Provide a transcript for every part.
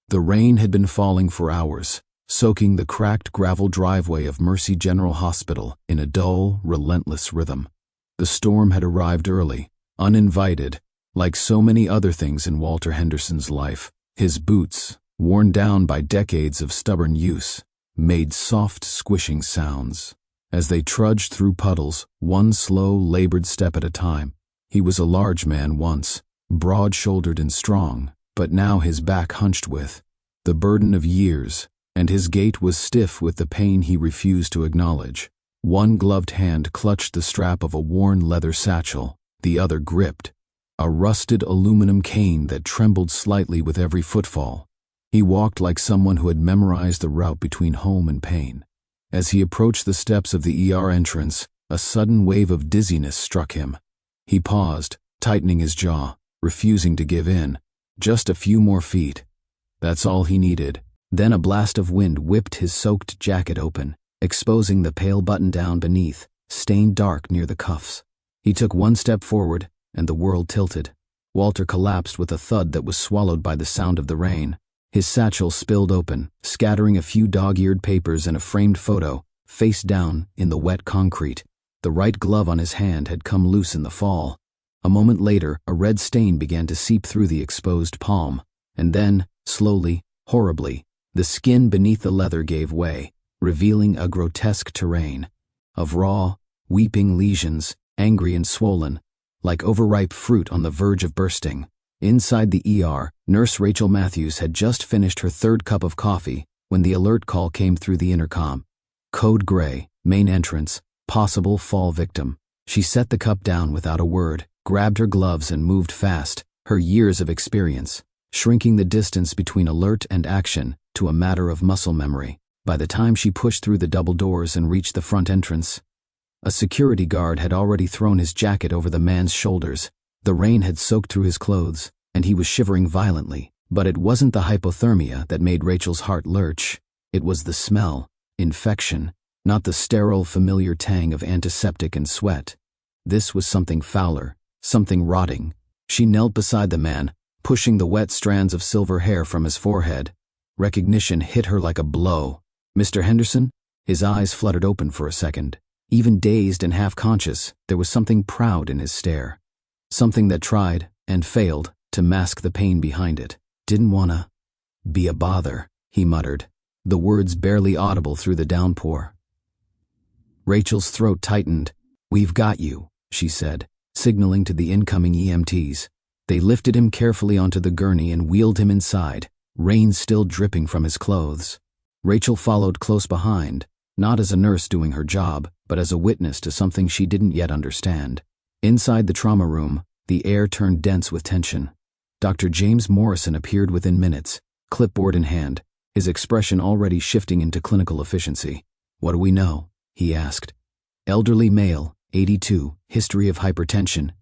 The rain had been falling for hours, soaking the cracked gravel driveway of Mercy General Hospital in a dull, relentless rhythm. The storm had arrived early, uninvited, like so many other things in Walter Henderson's life. His boots, worn down by decades of stubborn use, made soft, squishing sounds. As they trudged through puddles, one slow, labored step at a time. He was a large man once, broad-shouldered and strong, but now his back hunched with the burden of years, and his gait was stiff with the pain he refused to acknowledge. One gloved hand clutched the strap of a worn leather satchel, the other gripped a rusted aluminum cane that trembled slightly with every footfall. He walked like someone who had memorized the route between home and pain. As he approached the steps of the ER entrance, a sudden wave of dizziness struck him. He paused, tightening his jaw, refusing to give in. Just a few more feet. That's all he needed. Then a blast of wind whipped his soaked jacket open, exposing the pale button-down beneath, stained dark near the cuffs. He took one step forward, and the world tilted. Walter collapsed with a thud that was swallowed by the sound of the rain. His satchel spilled open, scattering a few dog-eared papers and a framed photo, face down in the wet concrete. The right glove on his hand had come loose in the fall. A moment later, a red stain began to seep through the exposed palm, and then, slowly, horribly, the skin beneath the leather gave way, revealing a grotesque terrain of raw, weeping lesions, angry and swollen, like overripe fruit on the verge of bursting. Inside the ER, Nurse Rachel Matthews had just finished her third cup of coffee when the alert call came through the intercom. Code Gray, main entrance, possible fall victim. She set the cup down without a word, grabbed her gloves and moved fast, her years of experience, shrinking the distance between alert and action to a matter of muscle memory. By the time she pushed through the double doors and reached the front entrance, a security guard had already thrown his jacket over the man's shoulders. The rain had soaked through his clothes, and he was shivering violently. But it wasn't the hypothermia that made Rachel's heart lurch. It was the smell, infection, not the sterile, familiar tang of antiseptic and sweat. This was something fouler, something rotting. She knelt beside the man, pushing the wet strands of silver hair from his forehead. Recognition hit her like a blow. Mr. Henderson? His eyes fluttered open for a second. Even dazed and half-conscious, there was something proud in his stare. Something that tried, and failed, to mask the pain behind it. Didn't wanna be a bother, he muttered, the words barely audible through the downpour. Rachel's throat tightened. "We've got you," she said, signaling to the incoming EMTs. They lifted him carefully onto the gurney and wheeled him inside, rain still dripping from his clothes. Rachel followed close behind, not as a nurse doing her job, but as a witness to something she didn't yet understand. Inside the trauma room, the air turned dense with tension. Dr. James Morrison appeared within minutes, clipboard in hand, his expression already shifting into clinical efficiency. "What do we know?" he asked. "Elderly male, 82, history of hypertension.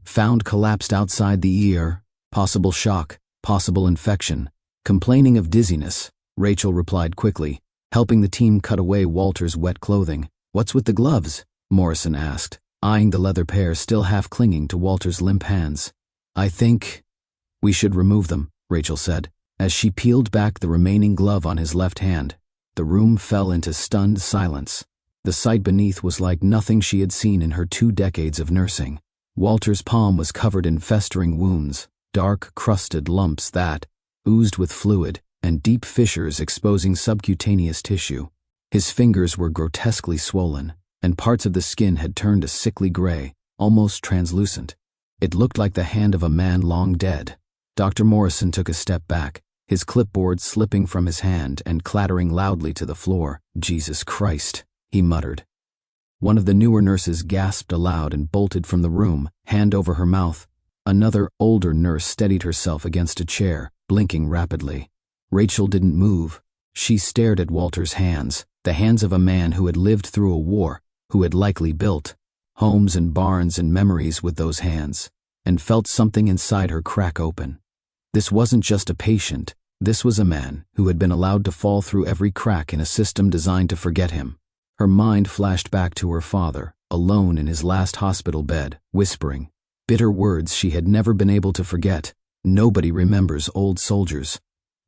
Found collapsed outside the ER, possible shock, possible infection. Complaining of dizziness," Rachel replied quickly, helping the team cut away Walter's wet clothing. "What's with the gloves?" Morrison asked, eyeing the leather pair still half clinging to Walter's limp hands. "I think we should remove them," Rachel said, as she peeled back the remaining glove on his left hand. The room fell into stunned silence. The sight beneath was like nothing she had seen in her 2 decades of nursing. Walter's palm was covered in festering wounds, dark, crusted lumps that oozed with fluid, and deep fissures exposing subcutaneous tissue. His fingers were grotesquely swollen, and parts of the skin had turned a sickly gray, almost translucent. It looked like the hand of a man long dead. Dr. Morrison took a step back, his clipboard slipping from his hand and clattering loudly to the floor. "Jesus Christ," he muttered. One of the newer nurses gasped aloud and bolted from the room, hand over her mouth. Another, older nurse steadied herself against a chair, blinking rapidly. Rachel didn't move. She stared at Walter's hands, the hands of a man who had lived through a war, who had likely built homes and barns and memories with those hands, and felt something inside her crack open. This wasn't just a patient. This was a man who had been allowed to fall through every crack in a system designed to forget him. Her mind flashed back to her father, alone in his last hospital bed, whispering bitter words she had never been able to forget. "Nobody remembers old soldiers.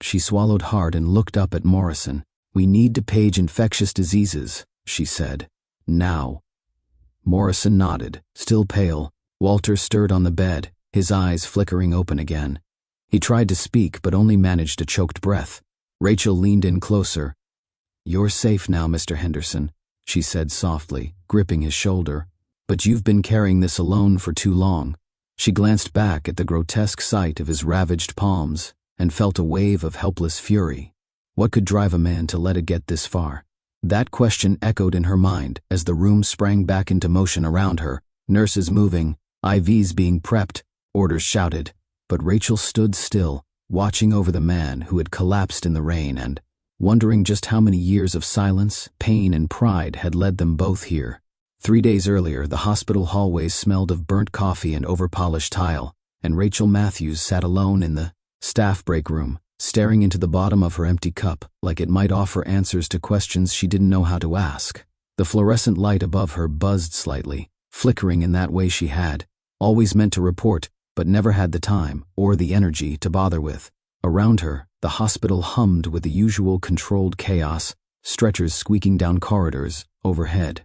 She swallowed hard and looked up at Morrison. "We need to page infectious diseases," she said. "Now." Morrison nodded, still pale. Walter stirred on the bed, his eyes flickering open again. He tried to speak but only managed a choked breath. Rachel leaned in closer. "You're safe now, Mr. Henderson," she said softly, gripping his shoulder. "But you've been carrying this alone for too long." She glanced back at the grotesque sight of his ravaged palms and felt a wave of helpless fury. What could drive a man to let it get this far? That question echoed in her mind as the room sprang back into motion around her, nurses moving, IVs being prepped, orders shouted. But Rachel stood still, watching over the man who had collapsed in the rain and wondering just how many years of silence, pain, and pride had led them both here. 3 days earlier, the hospital hallways smelled of burnt coffee and overpolished tile, and Rachel Matthews sat alone in the staff break room, staring into the bottom of her empty cup like it might offer answers to questions she didn't know how to ask. The fluorescent light above her buzzed slightly, flickering in that way she had, always meant to report, but never had the time or the energy to bother with. Around her, the hospital hummed with the usual controlled chaos, stretchers squeaking down corridors, overhead.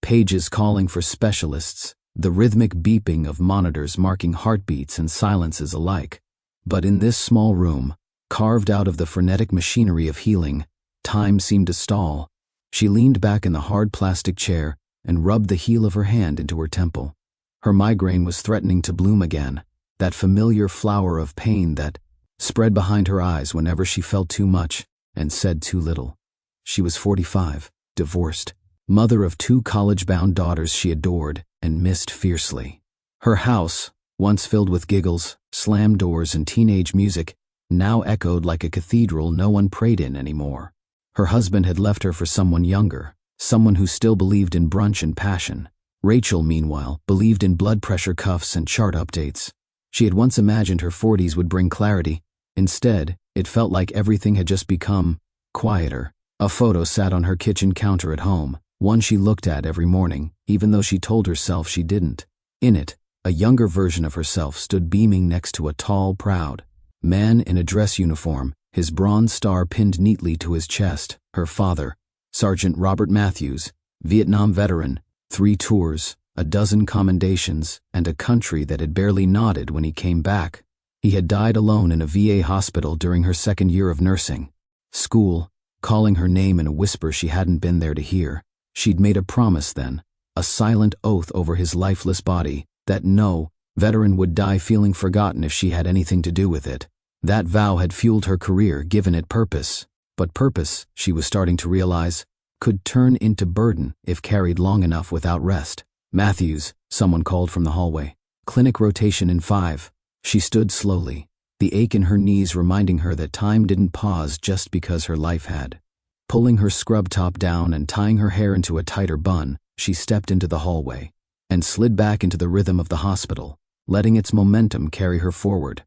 Pages calling for specialists, the rhythmic beeping of monitors marking heartbeats and silences alike. But in this small room, carved out of the frenetic machinery of healing, time seemed to stall. She leaned back in the hard plastic chair and rubbed the heel of her hand into her temple. Her migraine was threatening to bloom again, that familiar flower of pain that spread behind her eyes whenever she felt too much and said too little. She was 45, divorced, mother of 2 college-bound daughters she adored and missed fiercely. Her house, once filled with giggles, slammed doors, and teenage music, now echoed like a cathedral no one prayed in anymore. Her husband had left her for someone younger, someone who still believed in brunch and passion. Rachel, meanwhile, believed in blood pressure cuffs and chart updates. She had once imagined her 40s would bring clarity. Instead, it felt like everything had just become quieter. A photo sat on her kitchen counter at home, one she looked at every morning, even though she told herself she didn't. In it, a younger version of herself stood beaming next to a tall, proud man in a dress uniform, his bronze star pinned neatly to his chest. Her father, Sergeant Robert Matthews, Vietnam veteran, 3 tours, a dozen commendations, and a country that had barely nodded when he came back. He had died alone in a VA hospital during her 2nd year of nursing. School, calling her name in a whisper she hadn't been there to hear. She'd made a promise then, a silent oath over his lifeless body, that no veteran would die feeling forgotten if she had anything to do with it. That vow had fueled her career, given it purpose. But purpose, she was starting to realize, could turn into burden if carried long enough without rest. "Matthews," someone called from the hallway. "Clinic rotation in 5. She stood slowly, the ache in her knees reminding her that time didn't pause just because her life had. Pulling her scrub top down and tying her hair into a tighter bun, she stepped into the hallway and slid back into the rhythm of the hospital, letting its momentum carry her forward.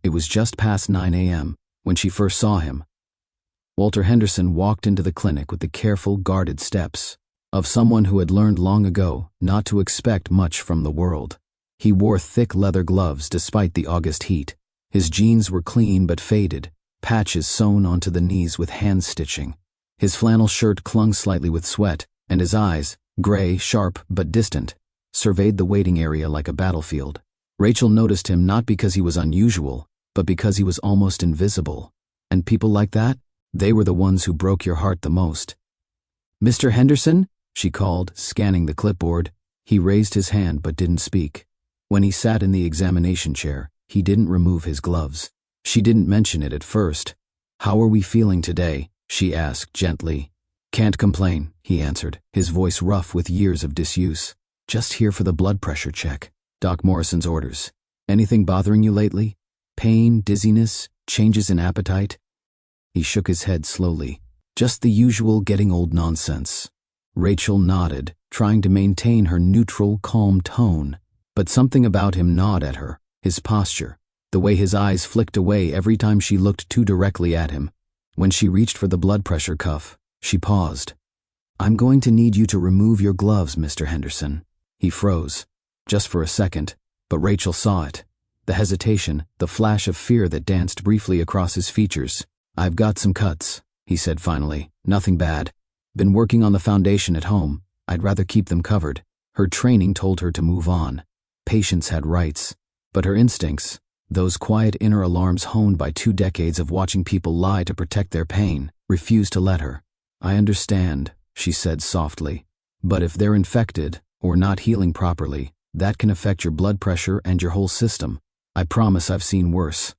It was just past 9 a.m. when she first saw him. Walter Henderson walked into the clinic with the careful, guarded steps of someone who had learned long ago not to expect much from the world. He wore thick leather gloves despite the August heat. His jeans were clean but faded, patches sewn onto the knees with hand stitching. His flannel shirt clung slightly with sweat, and his eyes, gray, sharp, but distant, surveyed the waiting area like a battlefield. Rachel noticed him not because he was unusual, but because he was almost invisible. And people like that, they were the ones who broke your heart the most. "Mr. Henderson?" she called, scanning the clipboard. He raised his hand but didn't speak. When he sat in the examination chair, he didn't remove his gloves. She didn't mention it at first. "How are we feeling today?" she asked gently. "Can't complain," he answered, his voice rough with years of disuse. "Just here for the blood pressure check. Doc Morrison's orders. Anything bothering you lately? Pain, dizziness, changes in appetite?" He shook his head slowly. "Just the usual getting old nonsense." Rachel nodded, trying to maintain her neutral, calm tone. But something about him gnawed at her, his posture, the way his eyes flicked away every time she looked too directly at him. When she reached for the blood pressure cuff, she paused. "I'm going to need you to remove your gloves, Mr. Henderson." He froze, just for a second, but Rachel saw it. The hesitation, the flash of fear that danced briefly across his features. "I've got some cuts," he said finally. "Nothing bad. Been working on the foundation at home. I'd rather keep them covered." Her training told her to move on. Patients had rights. But her instincts, those quiet inner alarms honed by 2 decades of watching people lie to protect their pain, refused to let her. "I understand," she said softly. "But if they're infected, or not healing properly, that can affect your blood pressure and your whole system. I promise I've seen worse."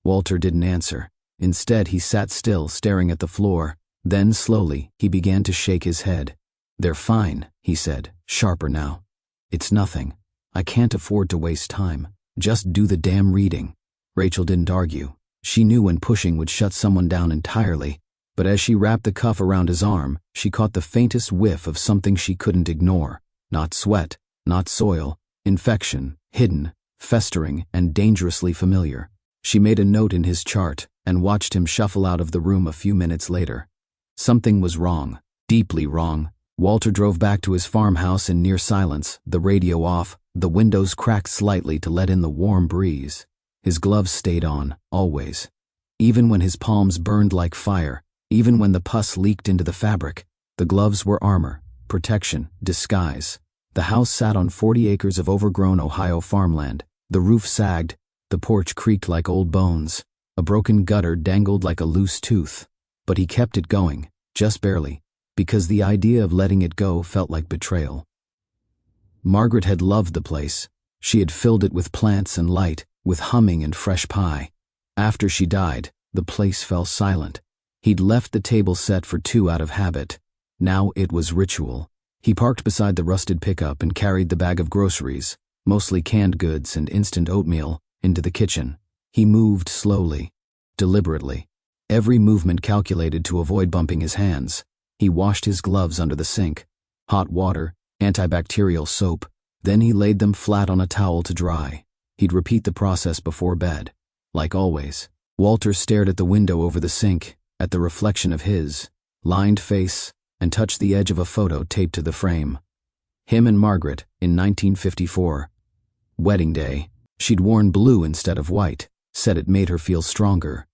Walter didn't answer. Instead, he sat still, staring at the floor. Then, slowly, he began to shake his head. "They're fine," he said, sharper now. "It's nothing. I can't afford to waste time. Just do the damn reading." Rachel didn't argue. She knew when pushing would shut someone down entirely, but as she wrapped the cuff around his arm, she caught the faintest whiff of something she couldn't ignore. Not sweat, not soil, infection, hidden, festering, and dangerously familiar. She made a note in his chart and watched him shuffle out of the room a few minutes later. Something was wrong, deeply wrong. Walter drove back to his farmhouse in near silence, the radio off, the windows cracked slightly to let in the warm breeze. His gloves stayed on, always. Even when his palms burned like fire, even when the pus leaked into the fabric, the gloves were armor, protection, disguise. The house sat on 40 acres of overgrown Ohio farmland. The roof sagged, the porch creaked like old bones, a broken gutter dangled like a loose tooth. But he kept it going, just barely, because the idea of letting it go felt like betrayal. Margaret had loved the place. She had filled it with plants and light, with humming and fresh pie. After she died, the place fell silent. He'd left the table set for 2 out of habit. Now it was ritual. He parked beside the rusted pickup and carried the bag of groceries, mostly canned goods and instant oatmeal, into the kitchen. He moved slowly, deliberately, every movement calculated to avoid bumping his hands. He washed his gloves under the sink. Hot water, antibacterial soap. Then he laid them flat on a towel to dry. He'd repeat the process before bed. Like always, Walter stared at the window over the sink, at the reflection of his lined face, and touched the edge of a photo taped to the frame. Him and Margaret, in 1954. Wedding day. She'd worn blue instead of white, said it made her feel stronger.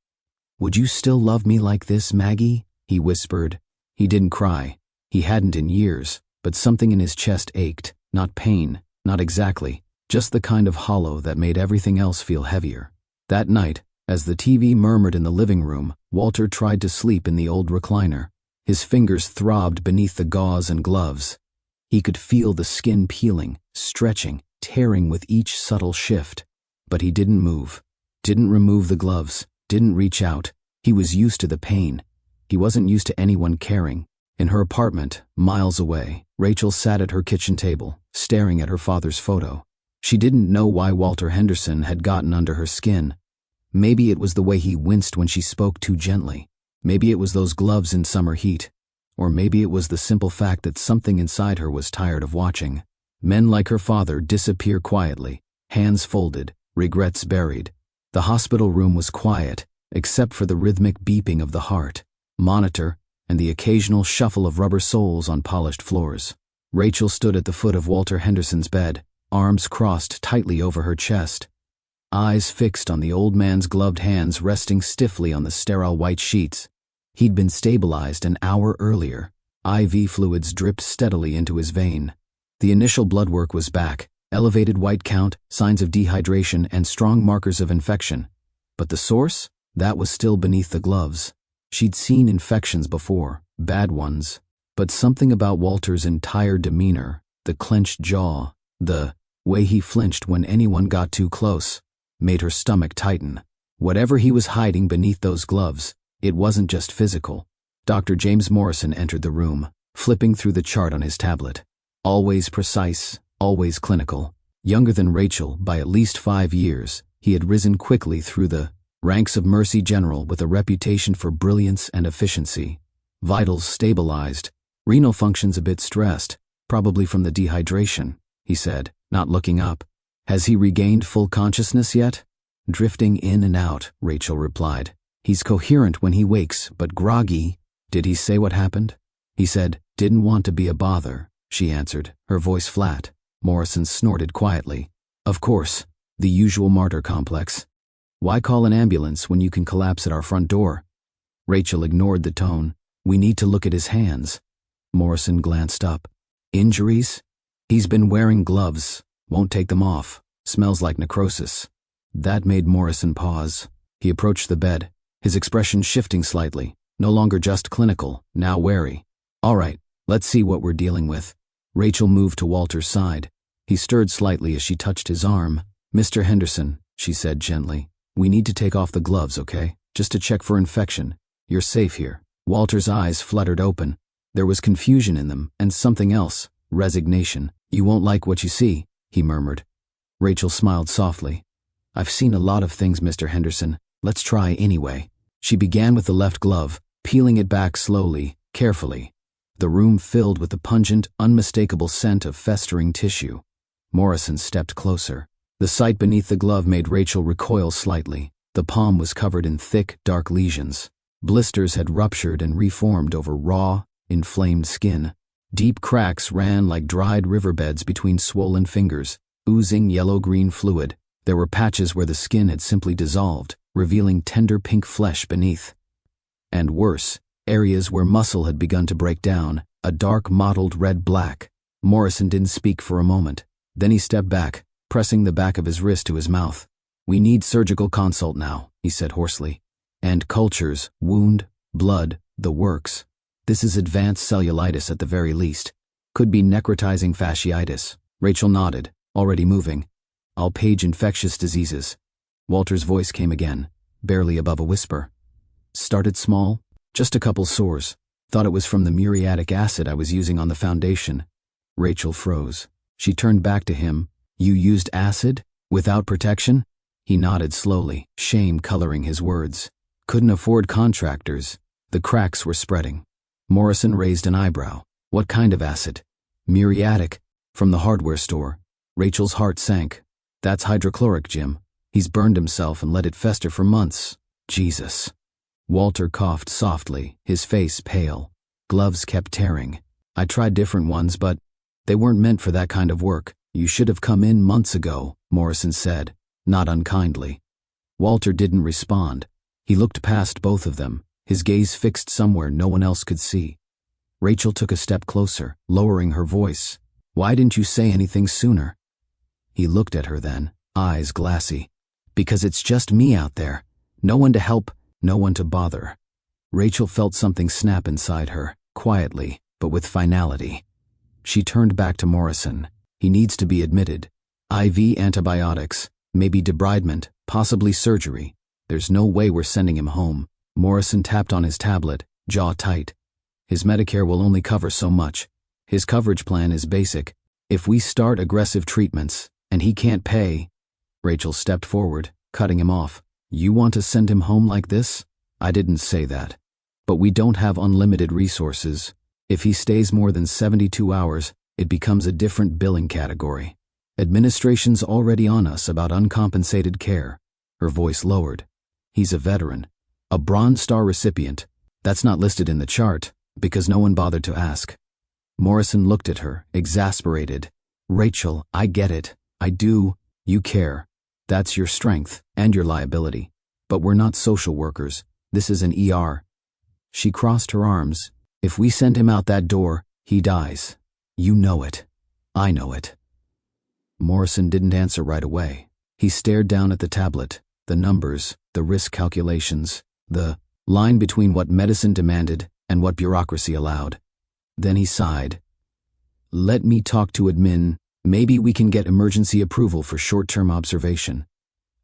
"Would you still love me like this, Maggie?" he whispered. He didn't cry. He hadn't in years, but something in his chest ached. Not pain, not exactly, just the kind of hollow that made everything else feel heavier. That night, as the TV murmured in the living room, Walter tried to sleep in the old recliner. His fingers throbbed beneath the gauze and gloves. He could feel the skin peeling, stretching, tearing with each subtle shift. But he didn't move, didn't remove the gloves, didn't reach out. He was used to the pain. He wasn't used to anyone caring. In her apartment, miles away, Rachel sat at her kitchen table, staring at her father's photo. She didn't know why Walter Henderson had gotten under her skin. Maybe it was the way he winced when she spoke too gently. Maybe it was those gloves in summer heat. Or maybe it was the simple fact that something inside her was tired of watching. Men like her father disappear quietly, hands folded, regrets buried. The hospital room was quiet, except for the rhythmic beeping of the heart, monitor, and the occasional shuffle of rubber soles on polished floors. Rachel stood at the foot of Walter Henderson's bed, arms crossed tightly over her chest, eyes fixed on the old man's gloved hands resting stiffly on the sterile white sheets. He'd been stabilized an hour earlier. IV fluids dripped steadily into his vein. The initial blood work was back, elevated white count, signs of dehydration, and strong markers of infection. But the source? That was still beneath the gloves. She'd seen infections before, bad ones, but something about Walter's entire demeanor, the clenched jaw, the way he flinched when anyone got too close, made her stomach tighten. Whatever he was hiding beneath those gloves, it wasn't just physical. Dr. James Morrison entered the room, flipping through the chart on his tablet. Always precise, always clinical. Younger than Rachel by at least 5 years, he had risen quickly through the ranks of Mercy General with a reputation for brilliance and efficiency. Vitals stabilized, renal functions a bit stressed, probably from the dehydration, he said, not looking up. "Has he regained full consciousness yet?" "Drifting in and out," Rachel replied. "He's coherent when he wakes, but groggy." "Did he say what happened?" "He said, didn't want to be a bother," she answered, her voice flat. Morrison snorted quietly. "Of course. The usual martyr complex. Why call an ambulance when you can collapse at our front door? Rachel ignored the tone. We need to look at his hands. Morrison glanced up. Injuries? He's been wearing gloves. Won't take them off. Smells like necrosis. That made Morrison pause. He approached the bed, his expression shifting slightly, no longer just clinical, now wary. All right, let's see what we're dealing with. Rachel moved to Walter's side. He stirred slightly as she touched his arm. Mr. Henderson, she said gently, we need to take off the gloves, okay? Just to check for infection. You're safe here. Walter's eyes fluttered open. There was confusion in them, and something else, resignation. You won't like what you see, he murmured. Rachel smiled softly. I've seen a lot of things, Mr. Henderson. Let's try anyway. She began with the left glove, peeling it back slowly, carefully. The room filled with the pungent, unmistakable scent of festering tissue. Morrison stepped closer. The sight beneath the glove made Rachel recoil slightly. The palm was covered in thick, dark lesions. Blisters had ruptured and reformed over raw, inflamed skin. Deep cracks ran like dried riverbeds between swollen fingers, oozing yellow-green fluid. There were patches where the skin had simply dissolved, revealing tender pink flesh beneath. And worse, areas where muscle had begun to break down, a dark mottled red-black. Morrison didn't speak for a moment. Then he stepped back, pressing the back of his wrist to his mouth. We need surgical consult now, he said hoarsely. And cultures, wound, blood, the works. This is advanced cellulitis at the very least. Could be necrotizing fasciitis. Rachel nodded, already moving. I'll page infectious diseases. Walter's voice came again, barely above a whisper. Started small, just a couple sores. Thought it was from the muriatic acid I was using on the foundation. Rachel froze. She turned back to him. You used acid? Without protection? He nodded slowly, shame coloring his words. Couldn't afford contractors. The cracks were spreading. Morrison raised an eyebrow. What kind of acid? Muriatic. From the hardware store. Rachel's heart sank. That's hydrochloric, Jim. He's burned himself and let it fester for months. Jesus. Walter coughed softly, his face pale. Gloves kept tearing. I tried different ones, but they weren't meant for that kind of work. You should have come in months ago, Morrison said, not unkindly. Walter didn't respond. He looked past both of them, his gaze fixed somewhere no one else could see. Rachel took a step closer, lowering her voice. Why didn't you say anything sooner? He looked at her then, eyes glassy. Because it's just me out there. No one to help, no one to bother. Rachel felt something snap inside her, quietly, but with finality. She turned back to Morrison. He needs to be admitted. IV antibiotics, maybe debridement, possibly surgery. There's no way we're sending him home. Morrison tapped on his tablet, jaw tight. His Medicare will only cover so much. His coverage plan is basic. If we start aggressive treatments, and he can't pay... Rachel stepped forward, cutting him off. You want to send him home like this? I didn't say that. But we don't have unlimited resources. If he stays more than 72 hours, it becomes a different billing category. Administration's already on us about uncompensated care. Her voice lowered. He's a veteran. A Bronze Star recipient. That's not listed in the chart, because no one bothered to ask. Morrison looked at her, exasperated. Rachel, I get it. I do. You care. That's your strength, and your liability. But we're not social workers. This is an ER. She crossed her arms. If we send him out that door, he dies. You know it. I know it. Morrison didn't answer right away. He stared down at the tablet, the numbers, the risk calculations, the line between what medicine demanded and what bureaucracy allowed. Then he sighed. Let me talk to admin. Maybe we can get emergency approval for short-term observation.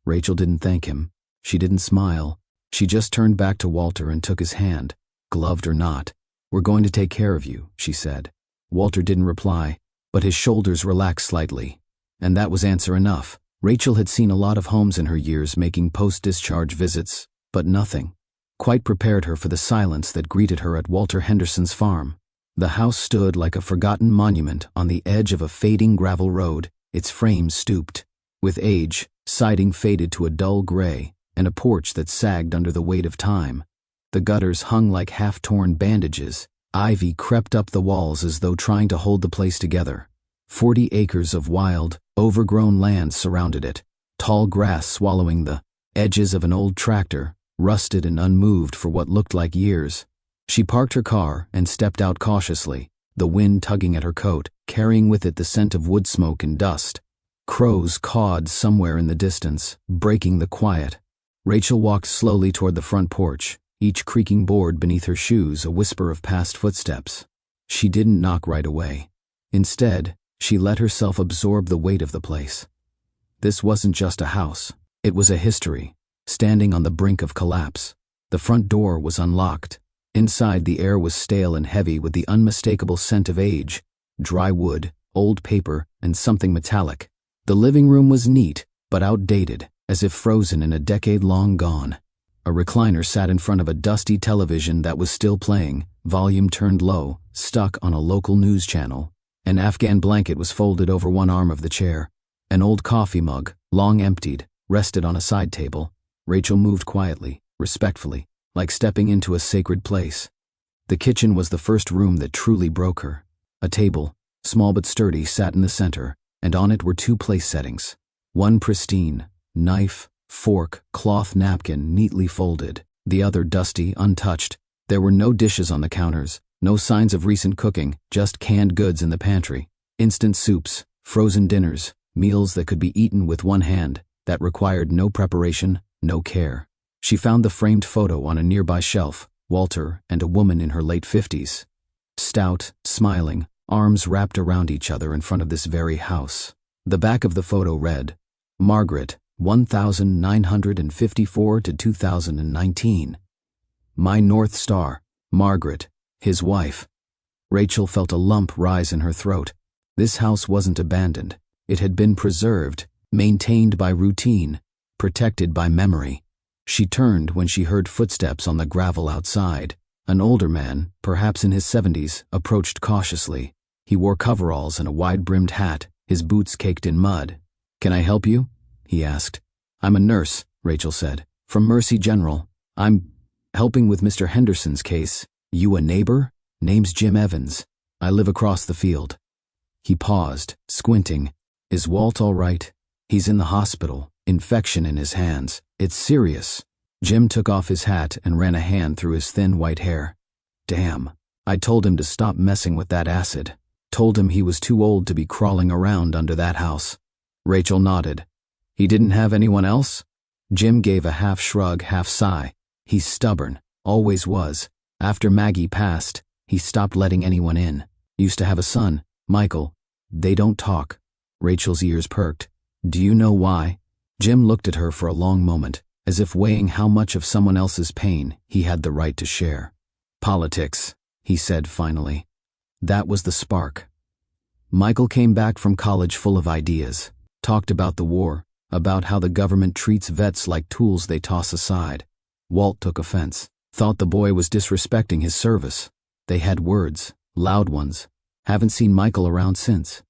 Rachel didn't thank him. She didn't smile. She just turned back to Walter and took his hand, gloved or not. We're going to take care of you, she said. Walter didn't reply, but his shoulders relaxed slightly. And that was answer enough. Rachel had seen a lot of homes in her years making post-discharge visits, but nothing quite prepared her for the silence that greeted her at Walter Henderson's farm. The house stood like a forgotten monument on the edge of a fading gravel road, its frame stooped. With age, siding faded to a dull gray, and a porch that sagged under the weight of time. The gutters hung like half-torn bandages. Ivy crept up the walls as though trying to hold the place together. 40 acres of wild, overgrown land surrounded it, tall grass swallowing the edges of an old tractor, rusted and unmoved for what looked like years. She parked her car and stepped out cautiously, the wind tugging at her coat, carrying with it the scent of wood smoke and dust. Crows cawed somewhere in the distance, breaking the quiet. Rachel walked slowly toward the front porch, each creaking board beneath her shoes a whisper of past footsteps. She didn't knock right away. Instead, she let herself absorb the weight of the place. This wasn't just a house. It was a history, standing on the brink of collapse. The front door was unlocked. Inside, the air was stale and heavy with the unmistakable scent of age, dry wood, old paper, and something metallic. The living room was neat, but outdated, as if frozen in a decade long gone. A recliner sat in front of a dusty television that was still playing, volume turned low, stuck on a local news channel. An Afghan blanket was folded over one arm of the chair. An old coffee mug, long emptied, rested on a side table. Rachel moved quietly, respectfully, like stepping into a sacred place. The kitchen was the first room that truly broke her. A table, small but sturdy, sat in the center, and on it were two place settings. One pristine, knife, fork, cloth napkin neatly folded, the other dusty, untouched. There were no dishes on the counters, no signs of recent cooking, just canned goods in the pantry. Instant soups, frozen dinners, meals that could be eaten with one hand, that required no preparation, no care. She found the framed photo on a nearby shelf, Walter and a woman in her late 50s. Stout, smiling, arms wrapped around each other in front of this very house. The back of the photo read, Margaret, 1954 to 2019. My North Star, Margaret, his wife. Rachel felt a lump rise in her throat. This house wasn't abandoned. It had been preserved, maintained by routine, protected by memory. She turned when she heard footsteps on the gravel outside. An older man, perhaps in his 70s, approached cautiously. He wore coveralls and a wide-brimmed hat, his boots caked in mud. "Can I help you?" he asked. "I'm a nurse," Rachel said, "from Mercy General. I'm helping with Mr. Henderson's case." "You a neighbor?" "Name's Jim Evans. I live across the field." He paused, squinting. "Is Walt all right?" "He's in the hospital, infection in his hands. It's serious." Jim took off his hat and ran a hand through his thin white hair. "Damn. I told him to stop messing with that acid. Told him he was too old to be crawling around under that house." Rachel nodded. "He didn't have anyone else?" Jim gave a half shrug, half sigh. "He's stubborn. Always was. After Maggie passed, he stopped letting anyone in. Used to have a son, Michael. They don't talk." Rachel's ears perked. "Do you know why?" Jim looked at her for a long moment, as if weighing how much of someone else's pain he had the right to share. "Politics," he said finally. That was the spark. Michael came back from college full of ideas, talked about the war, about how the government treats vets like tools they toss aside. Walt took offense, thought the boy was disrespecting his service. They had words, loud ones. Haven't seen Michael around since.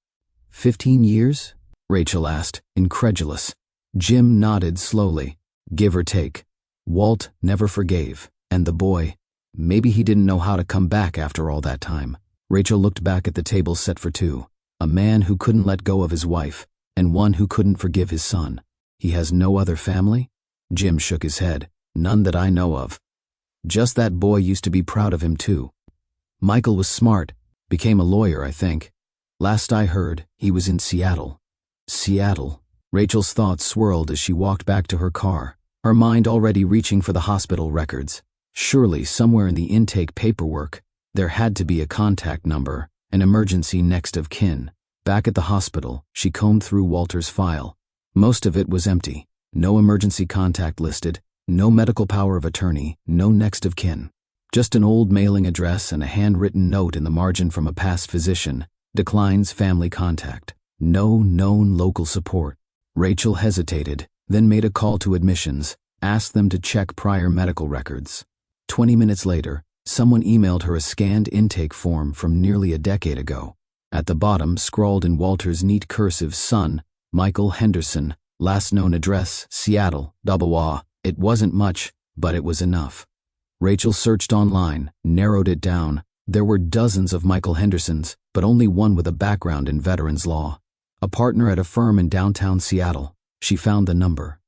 15 years? Rachel asked, incredulous. Jim nodded slowly, give or take. Walt never forgave, and the boy, maybe he didn't know how to come back after all that time. Rachel looked back at the table set for two, a man who couldn't let go of his wife, and one who couldn't forgive his son. He has no other family? Jim shook his head. None that I know of. Just that boy used to be proud of him too. Michael was smart, became a lawyer, I think. Last I heard, he was in Seattle. Seattle. Rachel's thoughts swirled as she walked back to her car, her mind already reaching for the hospital records. Surely somewhere in the intake paperwork, there had to be a contact number, an emergency next of kin. Back at the hospital, she combed through Walter's file. Most of it was empty. No emergency contact listed, no medical power of attorney, no next of kin. Just an old mailing address and a handwritten note in the margin from a past physician. Declines family contact. No known local support. Rachel hesitated, then made a call to admissions, asked them to check prior medical records. 20 minutes later, someone emailed her a scanned intake form from nearly a decade ago. At the bottom, scrawled in Walter's neat cursive, son, Michael Henderson, last known address, Seattle, Dabawa. It wasn't much, but it was enough. Rachel searched online, narrowed it down. There were dozens of Michael Hendersons, but only one with a background in veterans law. A partner at a firm in downtown Seattle. She found the number.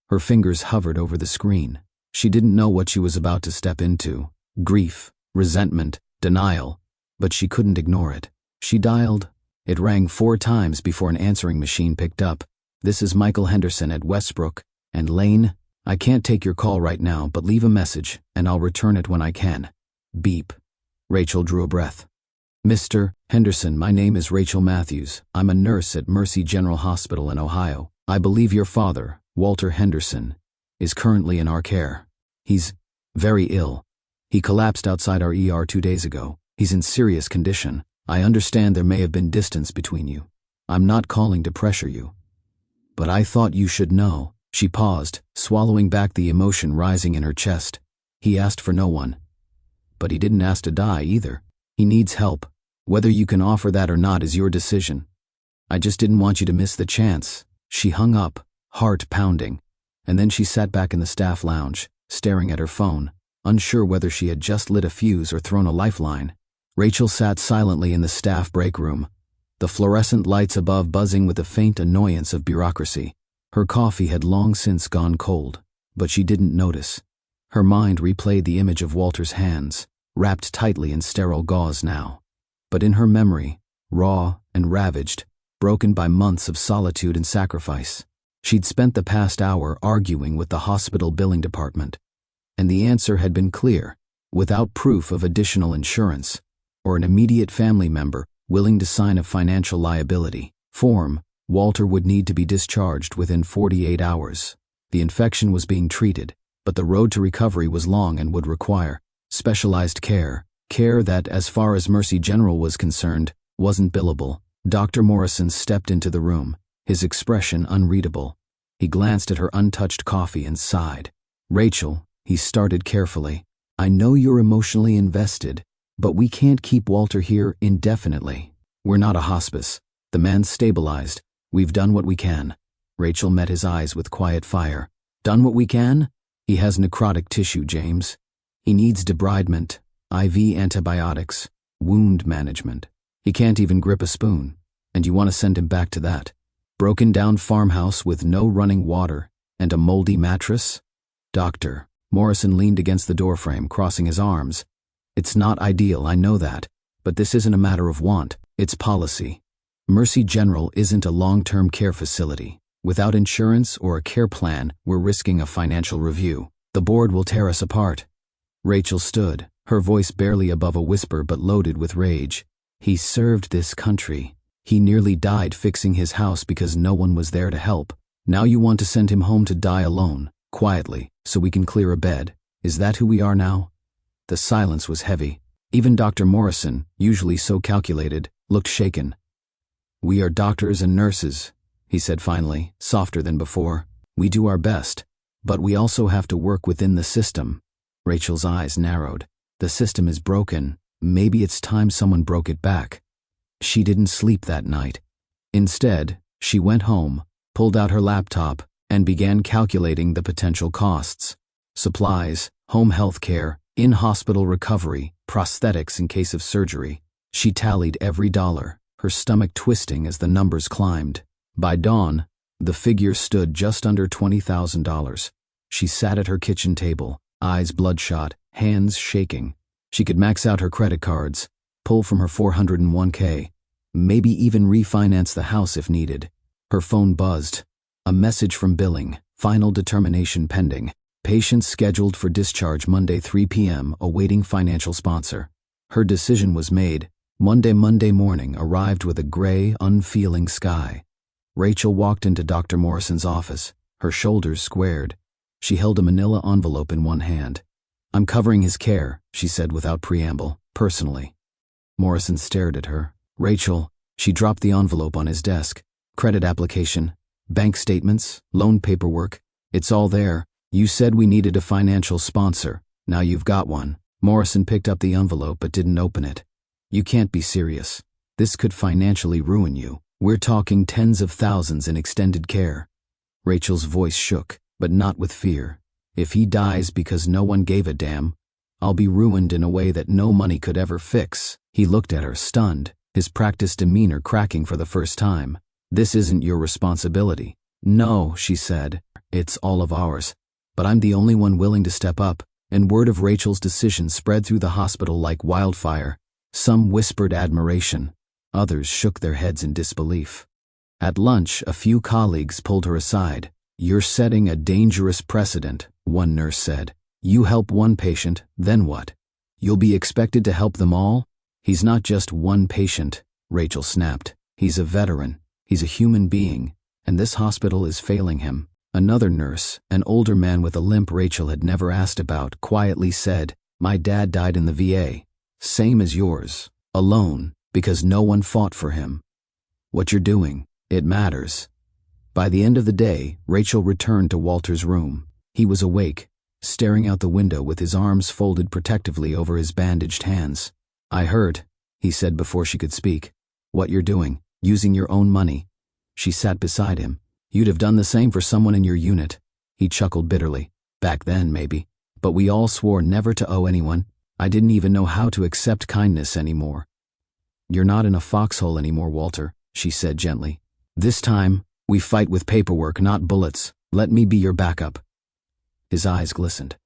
Her fingers hovered over the screen. She didn't know what she was about to step into. Grief, resentment, denial. But she couldn't ignore it. She dialed. It rang 4 times before an answering machine picked up. "This is Michael Henderson at Westbrook. And Lane, I can't take your call right now, but leave a message, and I'll return it when I can." Beep. Rachel drew a breath. "Mr. Henderson, my name is Rachel Matthews. I'm a nurse at Mercy General Hospital in Ohio. I believe your father, Walter Henderson, is currently in our care. He's very ill. He collapsed outside our ER 2 days ago. He's in serious condition. I understand there may have been distance between you. I'm not calling to pressure you. But I thought you should know." She paused, swallowing back the emotion rising in her chest. "He asked for no one. But he didn't ask to die either. He needs help. Whether you can offer that or not is your decision. I just didn't want you to miss the chance." She hung up, heart pounding, and then she sat back in the staff lounge, staring at her phone, unsure whether she had just lit a fuse or thrown a lifeline. Rachel sat silently in the staff break room, the fluorescent lights above buzzing with the faint annoyance of bureaucracy. Her coffee had long since gone cold, but she didn't notice. Her mind replayed the image of Walter's hands, wrapped tightly in sterile gauze now. But in her memory, raw and ravaged, broken by months of solitude and sacrifice, she'd spent the past hour arguing with the hospital billing department. And the answer had been clear: without proof of additional insurance, or an immediate family member willing to sign a financial liability form, Walter would need to be discharged within 48 hours. The infection was being treated, but the road to recovery was long and would require specialized care that, as far as Mercy General was concerned, wasn't billable. Dr. Morrison stepped into the room, his expression unreadable. He glanced at her untouched coffee and sighed. "Rachel," he started carefully, "I know you're emotionally invested, but we can't keep Walter here indefinitely. We're not a hospice." The man stabilized. "We've done what we can." Rachel met his eyes with quiet fire. "Done what we can? He has necrotic tissue, James. He needs debridement, IV antibiotics, wound management. He can't even grip a spoon, and you want to send him back to that broken down farmhouse with no running water and a moldy mattress?" "Doctor," Morrison leaned against the doorframe, crossing his arms. "It's not ideal, I know that, but this isn't a matter of want, it's policy. Mercy General isn't a long-term care facility. Without insurance or a care plan, we're risking a financial review. The board will tear us apart." Rachel stood, her voice barely above a whisper but loaded with rage. "He served this country. He nearly died fixing his house because no one was there to help. Now you want to send him home to die alone, quietly, so we can clear a bed. Is that who we are now?" The silence was heavy. Even Dr. Morrison, usually so calculated, looked shaken. "We are doctors and nurses," he said finally, softer than before. "We do our best, but we also have to work within the system." Rachel's eyes narrowed. "The system is broken. Maybe it's time someone broke it back." She didn't sleep that night. Instead, she went home, pulled out her laptop, and began calculating the potential costs. Supplies, home health care, in-hospital recovery, prosthetics in case of surgery. She tallied every dollar, her stomach twisting as the numbers climbed. By dawn, the figure stood just under $20,000. She sat at her kitchen table, eyes bloodshot, hands shaking. She could max out her credit cards, pull from her 401k, maybe even refinance the house if needed. Her phone buzzed. A message from billing, final determination pending. Patient scheduled for discharge Monday 3 p.m. awaiting financial sponsor. Her decision was made. Monday morning arrived with a gray, unfeeling sky. Rachel walked into Dr. Morrison's office, her shoulders squared. She held a manila envelope in one hand. "I'm covering his care," she said without preamble, "personally." Morrison stared at her. "Rachel," she dropped the envelope on his desk. "Credit application, bank statements, loan paperwork. It's all there. You said we needed a financial sponsor. Now you've got one." Morrison picked up the envelope but didn't open it. "You can't be serious. This could financially ruin you. We're talking tens of thousands in extended care." Rachel's voice shook, but not with fear. "If he dies because no one gave a damn, I'll be ruined in a way that no money could ever fix." He looked at her, stunned, his practiced demeanor cracking for the first time. "This isn't your responsibility. "No," she said, "it's all of ours. But I'm the only one willing to step up," and word of Rachel's decision spread through the hospital like wildfire. Some whispered admiration. Others shook their heads in disbelief. At lunch, a few colleagues pulled her aside. "You're setting a dangerous precedent," one nurse said. "You help one patient, then what? You'll be expected to help them all?" "He's not just one patient," Rachel snapped. "He's a veteran. He's a human being, and this hospital is failing him." Another nurse, an older man with a limp Rachel had never asked about, quietly said, "My dad died in the VA. Same as yours. Alone, because no one fought for him. What you're doing, it matters." By the end of the day, Rachel returned to Walter's room. He was awake, staring out the window with his arms folded protectively over his bandaged hands. "I heard," he said before she could speak. "What you're doing, using your own money." She sat beside him. "You'd have done the same for someone in your unit." He chuckled bitterly. "Back then, maybe. But we all swore never to owe anyone. I didn't even know how to accept kindness anymore." "You're not in a foxhole anymore, Walter," she said gently. "This time, we fight with paperwork, not bullets. Let me be your backup." His eyes glistened.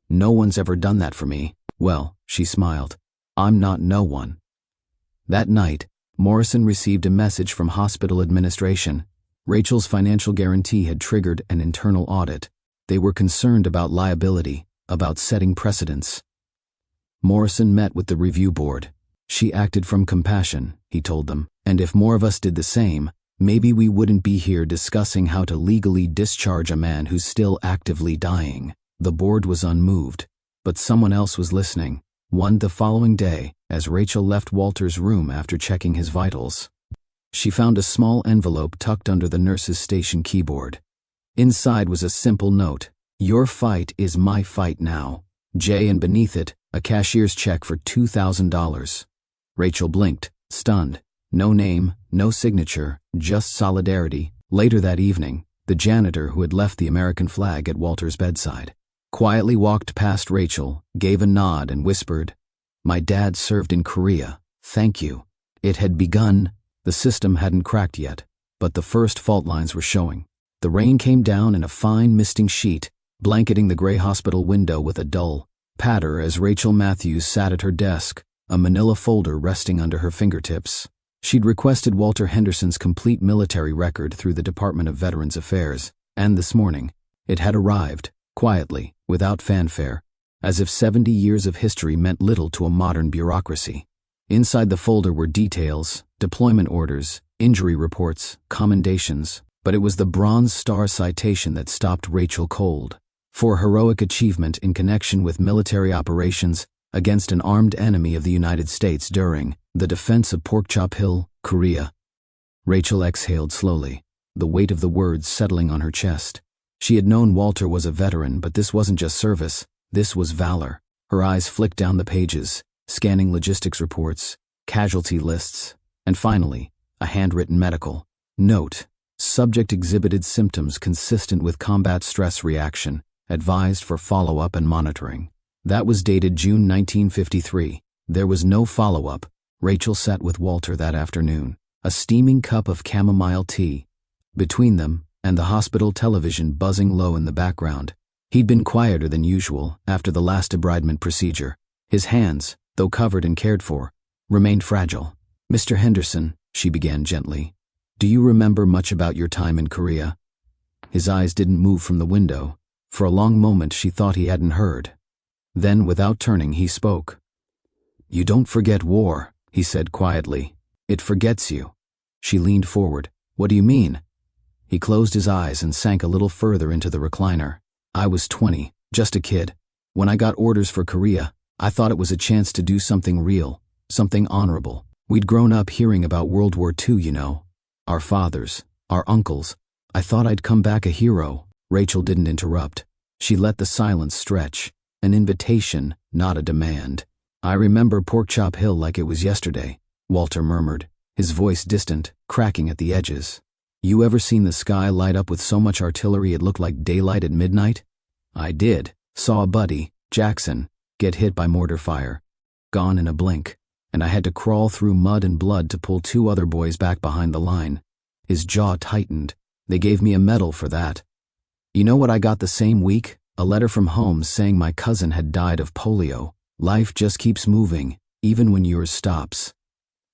"No one's ever done that for me." "Well," she smiled, "I'm not no one." That night, Morrison received a message from hospital administration. Rachel's financial guarantee had triggered an internal audit. They were concerned about liability, about setting precedents. Morrison met with the review board. "She acted from compassion," he told them, "and if more of us did the same, maybe we wouldn't be here discussing how to legally discharge a man who's still actively dying." The board was unmoved, but someone else was listening. The following day, as Rachel left Walter's room after checking his vitals, she found a small envelope tucked under the nurse's station keyboard. Inside was a simple note: "Your fight is my fight now. J," and beneath it, a cashier's check for $2,000. Rachel blinked, stunned. No name, no signature, just solidarity. Later that evening, the janitor who had left the American flag at Walter's bedside quietly walked past Rachel, gave a nod and whispered, "My dad served in Korea. Thank you." It had begun. The system hadn't cracked yet, but the first fault lines were showing. The rain came down in a fine misting sheet, blanketing the gray hospital window with a dull patter as Rachel Matthews sat at her desk, a manila folder resting under her fingertips. She'd requested Walter Henderson's complete military record through the Department of Veterans Affairs, and this morning, it had arrived, quietly, without fanfare, as if 70 years of history meant little to a modern bureaucracy. Inside the folder were details, deployment orders, injury reports, commendations, but it was the Bronze Star citation that stopped Rachel cold. For heroic achievement in connection with military operations against an armed enemy of the United States during the defense of Porkchop Hill, Korea. Rachel exhaled slowly, the weight of the words settling on her chest. She had known Walter was a veteran, but this wasn't just service, this was valor. Her eyes flicked down the pages, scanning logistics reports, casualty lists, and finally, a handwritten medical note. Subject exhibited symptoms consistent with combat stress reaction, advised for follow-up and monitoring. That was dated June 1953. There was no follow-up. Rachel sat with Walter that afternoon, a steaming cup of chamomile tea between them and the hospital television buzzing low in the background. He'd been quieter than usual after the last debridement procedure. His hands, though covered and cared for, remained fragile. "Mr. Henderson," she began gently, "do you remember much about your time in Korea?" His eyes didn't move from the window. For a long moment she thought he hadn't heard. Then, without turning, he spoke. "You don't forget war," he said quietly. "It forgets you." She leaned forward. "What do you mean?" He closed his eyes and sank a little further into the recliner. "I was 20, just a kid. When I got orders for Korea, I thought it was a chance to do something real, something honorable. We'd grown up hearing about World War II, you know. Our fathers, our uncles. I thought I'd come back a hero." Rachel didn't interrupt. She let the silence stretch, an invitation, not a demand. "I remember Porkchop Hill like it was yesterday," Walter murmured, his voice distant, cracking at the edges. "You ever seen the sky light up with so much artillery it looked like daylight at midnight?" "I did. Saw a buddy, Jackson, get hit by mortar fire. Gone in a blink. And I had to crawl through mud and blood to pull 2 other boys back behind the line." His jaw tightened. They gave me a medal for that. You know what I got the same week? A letter from home saying my cousin had died of polio. Life just keeps moving, even when yours stops.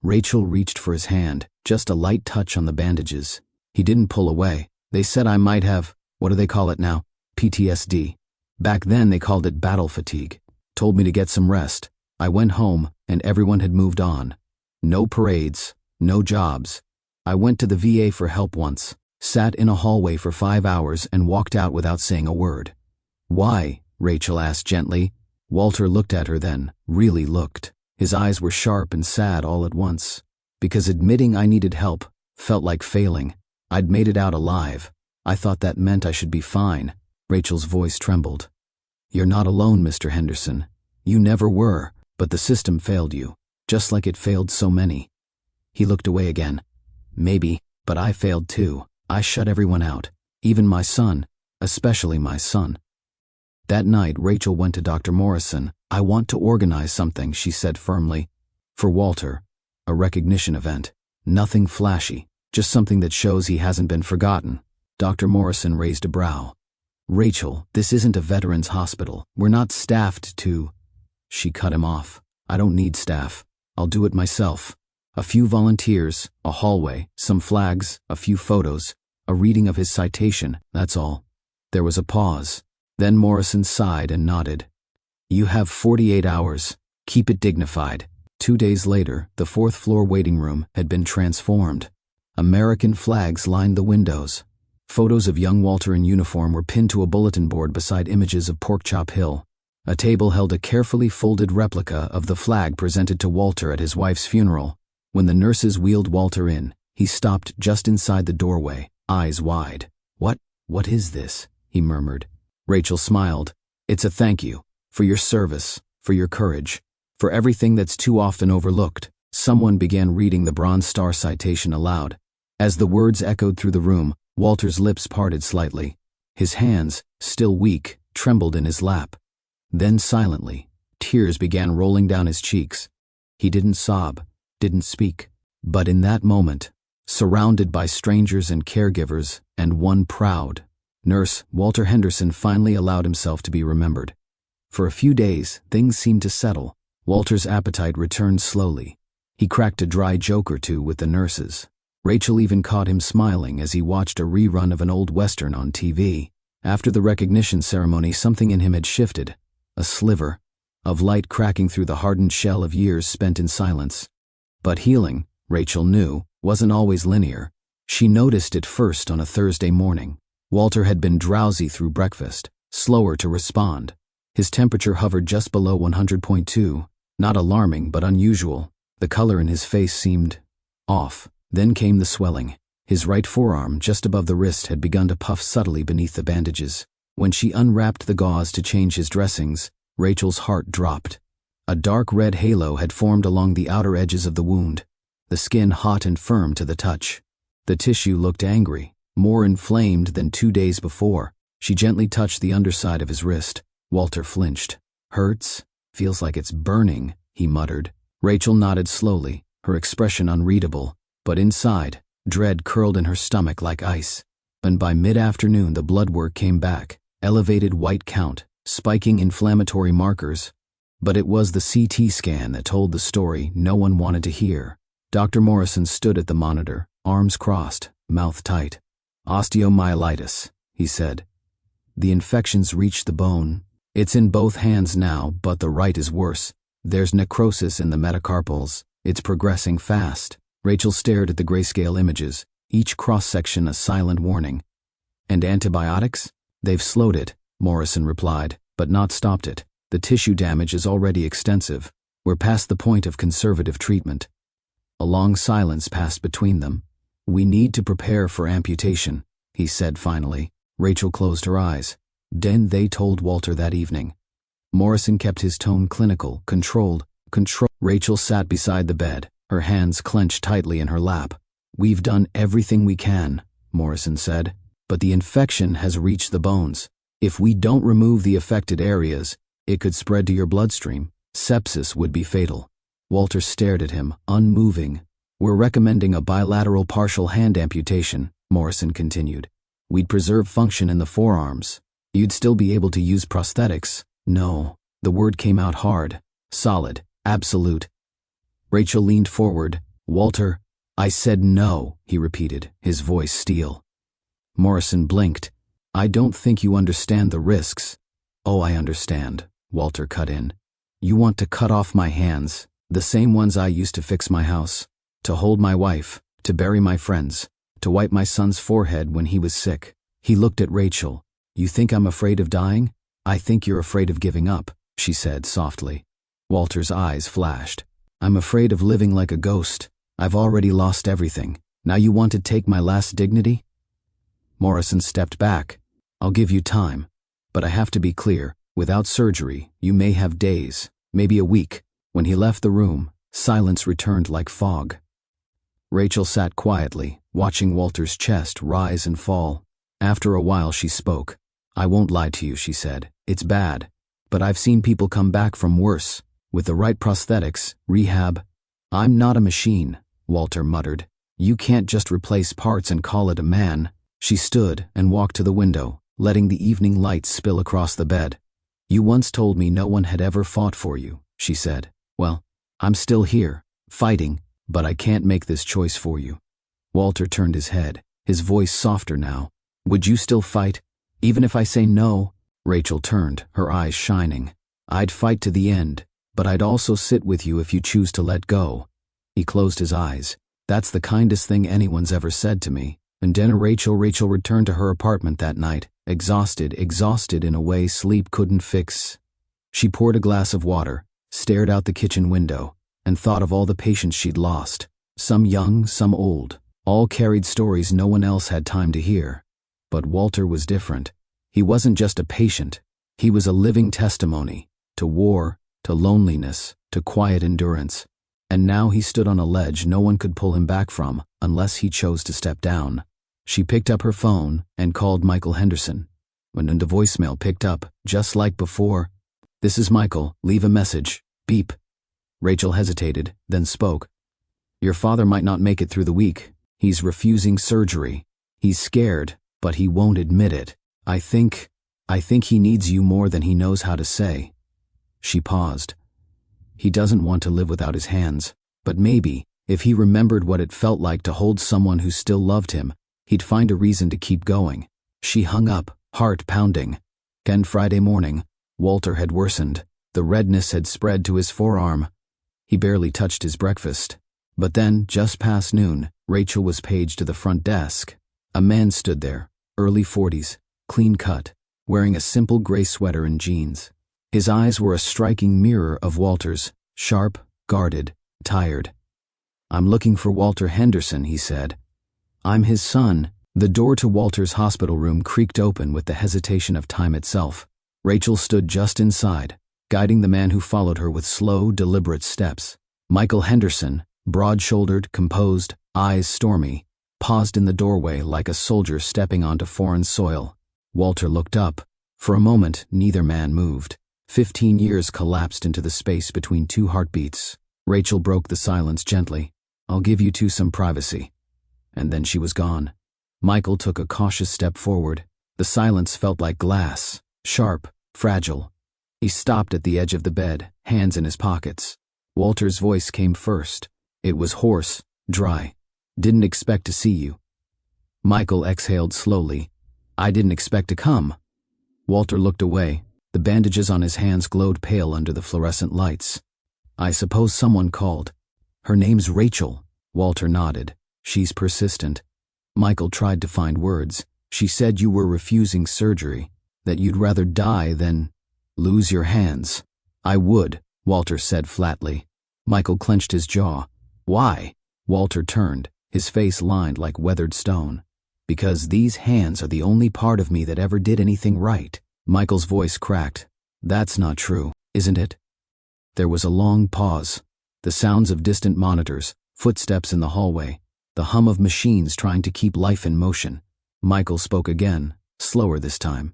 Rachel reached for his hand, just a light touch on the bandages. He didn't pull away. They said I might have, what do they call it now? PTSD. Back then they called it battle fatigue. Told me to get some rest. I went home, and everyone had moved on. No parades, no jobs. I went to the VA for help once, sat in a hallway for 5 hours and walked out without saying a word. Why? Rachel asked gently. Walter looked at her then, really looked. His eyes were sharp and sad all at once. Because admitting I needed help felt like failing. I'd made it out alive. I thought that meant I should be fine. Rachel's voice trembled. You're not alone, Mr. Henderson. You never were, but the system failed you, just like it failed so many. He looked away again. Maybe, but I failed too. I shut everyone out, even my son, especially my son. That night, Rachel went to Dr. Morrison. I want to organize something, she said firmly. For Walter. A recognition event. Nothing flashy, just something that shows he hasn't been forgotten. Dr. Morrison raised a brow. Rachel, this isn't a veterans hospital. We're not staffed to... She cut him off. I don't need staff. I'll do it myself. A few volunteers, a hallway, some flags, a few photos, a reading of his citation, that's all. There was a pause. Then Morrison sighed and nodded. You have 48 hours. Keep it dignified. 2 days later, the 4th floor waiting room had been transformed. American flags lined the windows. Photos of young Walter in uniform were pinned to a bulletin board beside images of Porkchop Hill. A table held a carefully folded replica of the flag presented to Walter at his wife's funeral. When the nurses wheeled Walter in, he stopped just inside the doorway, eyes wide. What is this? He murmured. Rachel smiled. It's a thank you. For your service, for your courage, for everything that's too often overlooked. Someone began reading the Bronze Star citation aloud. As the words echoed through the room, Walter's lips parted slightly. His hands, still weak, trembled in his lap. Then silently, tears began rolling down his cheeks. He didn't sob, didn't speak. But in that moment, surrounded by strangers and caregivers, and one proud nurse, Walter Henderson finally allowed himself to be remembered. For a few days, things seemed to settle. Walter's appetite returned slowly. He cracked a dry joke or two with the nurses. Rachel even caught him smiling as he watched a rerun of an old Western on TV. After the recognition ceremony, something in him had shifted. A sliver of light cracking through the hardened shell of years spent in silence. But healing, Rachel knew, wasn't always linear. She noticed it first on a Thursday morning. Walter had been drowsy through breakfast, slower to respond. His temperature hovered just below 100.2, not alarming but unusual. The color in his face seemed off. Then came the swelling. His right forearm, just above the wrist, had begun to puff subtly beneath the bandages. When she unwrapped the gauze to change his dressings, Rachel's heart dropped. A dark red halo had formed along the outer edges of the wound, the skin hot and firm to the touch. The tissue looked angry, more inflamed than 2 days before. She gently touched the underside of his wrist. Walter flinched. Hurts? Feels like it's burning, he muttered. Rachel nodded slowly, her expression unreadable, but inside, dread curled in her stomach like ice. And by mid-afternoon the blood work came back, elevated white count, spiking inflammatory markers. But it was the CT scan that told the story no one wanted to hear. Dr. Morrison stood at the monitor, arms crossed, mouth tight. Osteomyelitis, he said. The infection's reached the bone. It's in both hands now, but the right is worse. There's necrosis in the metacarpals. It's progressing fast. Rachel stared at the grayscale images, each cross-section a silent warning. And antibiotics? They've slowed it, Morrison replied, but not stopped it. The tissue damage is already extensive. We're past the point of conservative treatment. A long silence passed between them. We need to prepare for amputation, he said finally. Rachel closed her eyes. Then they told Walter that evening. Morrison kept his tone clinical, controlled. Rachel sat beside the bed, her hands clenched tightly in her lap. We've done everything we can, Morrison said, but the infection has reached the bones. If we don't remove the affected areas, it could spread to your bloodstream. Sepsis would be fatal. Walter stared at him, unmoving. We're recommending a bilateral partial hand amputation, Morrison continued. We'd preserve function in the forearms. You'd still be able to use prosthetics. No. The word came out hard, solid, absolute. Rachel leaned forward. Walter, I said no, he repeated, his voice steel. Morrison blinked. I don't think you understand the risks. Oh, I understand, Walter cut in. You want to cut off my hands, the same ones I used to fix my house, to hold my wife, to bury my friends, to wipe my son's forehead when he was sick. He looked at Rachel. You think I'm afraid of dying? I think you're afraid of giving up, she said softly. Walter's eyes flashed. I'm afraid of living like a ghost. I've already lost everything. Now you want to take my last dignity? Morrison stepped back. I'll give you time. But I have to be clear. Without surgery, you may have days, maybe a week. When he left the room, silence returned like fog. Rachel sat quietly, watching Walter's chest rise and fall. After a while she spoke. I won't lie to you, she said. It's bad. But I've seen people come back from worse. With the right prosthetics, rehab. I'm not a machine, Walter muttered. You can't just replace parts and call it a man. She stood and walked to the window, letting the evening light spill across the bed. You once told me no one had ever fought for you, she said. Well, I'm still here, fighting, but I can't make this choice for you. Walter turned his head, his voice softer now. Would you still fight? Even if I say no? Rachel turned, her eyes shining. I'd fight to the end, but I'd also sit with you if you choose to let go. He closed his eyes. That's the kindest thing anyone's ever said to me. And then Rachel returned to her apartment that night, exhausted in a way sleep couldn't fix. She poured a glass of water, stared out the kitchen window, and thought of all the patients she'd lost. Some young, some old. All carried stories no one else had time to hear. But Walter was different. He wasn't just a patient. He was a living testimony. To war, to loneliness, to quiet endurance. And now he stood on a ledge no one could pull him back from, unless he chose to step down. She picked up her phone and called Michael Henderson. When the voicemail picked up, just like before. This is Michael, leave a message. Beep. Rachel hesitated, then spoke. Your father might not make it through the week. He's refusing surgery. He's scared, but he won't admit it. I think he needs you more than he knows how to say. She paused. He doesn't want to live without his hands, but maybe, if he remembered what it felt like to hold someone who still loved him, he'd find a reason to keep going. She hung up, heart pounding. Again Friday morning, Walter had worsened. The redness had spread to his forearm. He barely touched his breakfast. But then, just past noon, Rachel was paged to the front desk. A man stood there, early 40s, clean cut, wearing a simple gray sweater and jeans. His eyes were a striking mirror of Walter's, sharp, guarded, tired. I'm looking for Walter Henderson, he said. I'm his son. The door to Walter's hospital room creaked open with the hesitation of time itself. Rachel stood just inside, guiding the man who followed her with slow, deliberate steps. Michael Henderson, broad-shouldered, composed, eyes stormy, paused in the doorway like a soldier stepping onto foreign soil. Walter looked up. For a moment, neither man moved. 15 years collapsed into the space between two heartbeats. Rachel broke the silence gently. I'll give you two some privacy. And then she was gone. Michael took a cautious step forward. The silence felt like glass, sharp, fragile. He stopped at the edge of the bed, hands in his pockets. Walter's voice came first. It was hoarse, dry. Didn't expect to see you. Michael exhaled slowly. I didn't expect to come. Walter looked away. The bandages on his hands glowed pale under the fluorescent lights. I suppose someone called. Her name's Rachel. Walter nodded. She's persistent. Michael tried to find words. She said you were refusing surgery, that you'd rather die than lose your hands. I would, Walter said flatly. Michael clenched his jaw. Why? Walter turned, his face lined like weathered stone. Because these hands are the only part of me that ever did anything right. Michael's voice cracked. That's not true, isn't it? There was a long pause. The sounds of distant monitors, footsteps in the hallway, the hum of machines trying to keep life in motion. Michael spoke again, slower this time.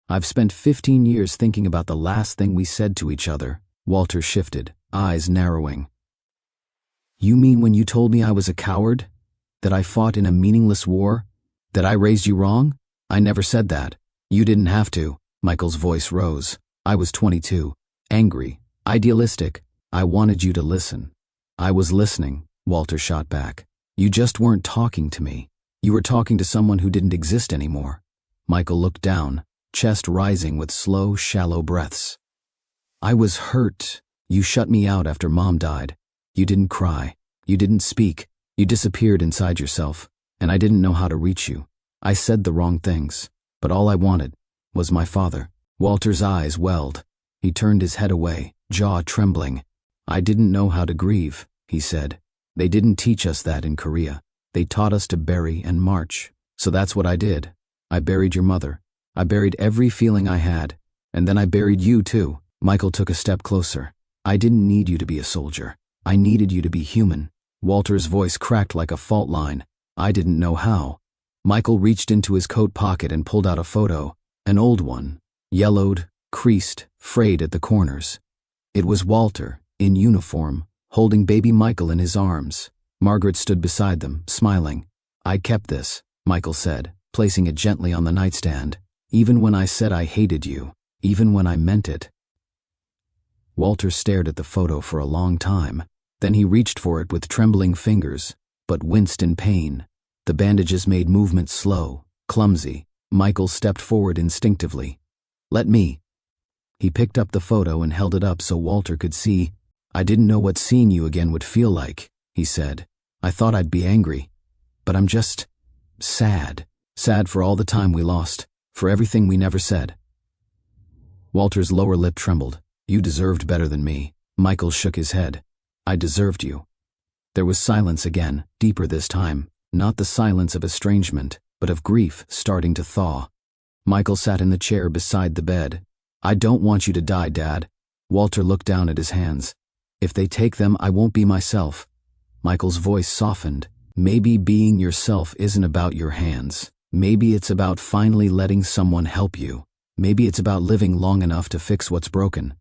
I've spent 15 years thinking about the last thing we said to each other. Walter shifted, eyes narrowing. You mean when you told me I was a coward? That I fought in a meaningless war? That I raised you wrong? I never said that. You didn't have to. Michael's voice rose. I was 22. Angry. Idealistic. I wanted you to listen. I was listening, Walter shot back. You just weren't talking to me. You were talking to someone who didn't exist anymore. Michael looked down, chest rising with slow, shallow breaths. I was hurt. You shut me out after Mom died. You didn't cry. You didn't speak. You disappeared inside yourself, and I didn't know how to reach you. I said the wrong things, but all I wanted was my father. Walter's eyes welled. He turned his head away, jaw trembling. I didn't know how to grieve, he said. They didn't teach us that in Korea. They taught us to bury and march. So that's what I did. I buried your mother. I buried every feeling I had. And then I buried you too. Michael took a step closer. I didn't need you to be a soldier. I needed you to be human. Walter's voice cracked like a fault line. I didn't know how. Michael reached into his coat pocket and pulled out a photo. An old one. Yellowed, creased, frayed at the corners. It was Walter, in uniform, holding baby Michael in his arms. Margaret stood beside them, smiling. I kept this, Michael said, placing it gently on the nightstand. Even when I said I hated you. Even when I meant it. Walter stared at the photo for a long time. Then he reached for it with trembling fingers, but winced in pain. The bandages made movement slow, clumsy. Michael stepped forward instinctively. Let me. He picked up the photo and held it up so Walter could see. I didn't know what seeing you again would feel like, he said. I thought I'd be angry. But I'm just sad. Sad for all the time we lost, for everything we never said. Walter's lower lip trembled. You deserved better than me. Michael shook his head. I deserved you. There was silence again, deeper this time. Not the silence of estrangement, but of grief starting to thaw. Michael sat in the chair beside the bed. I don't want you to die, Dad. Walter looked down at his hands. If they take them, I won't be myself. Michael's voice softened. Maybe being yourself isn't about your hands. Maybe it's about finally letting someone help you. Maybe it's about living long enough to fix what's broken.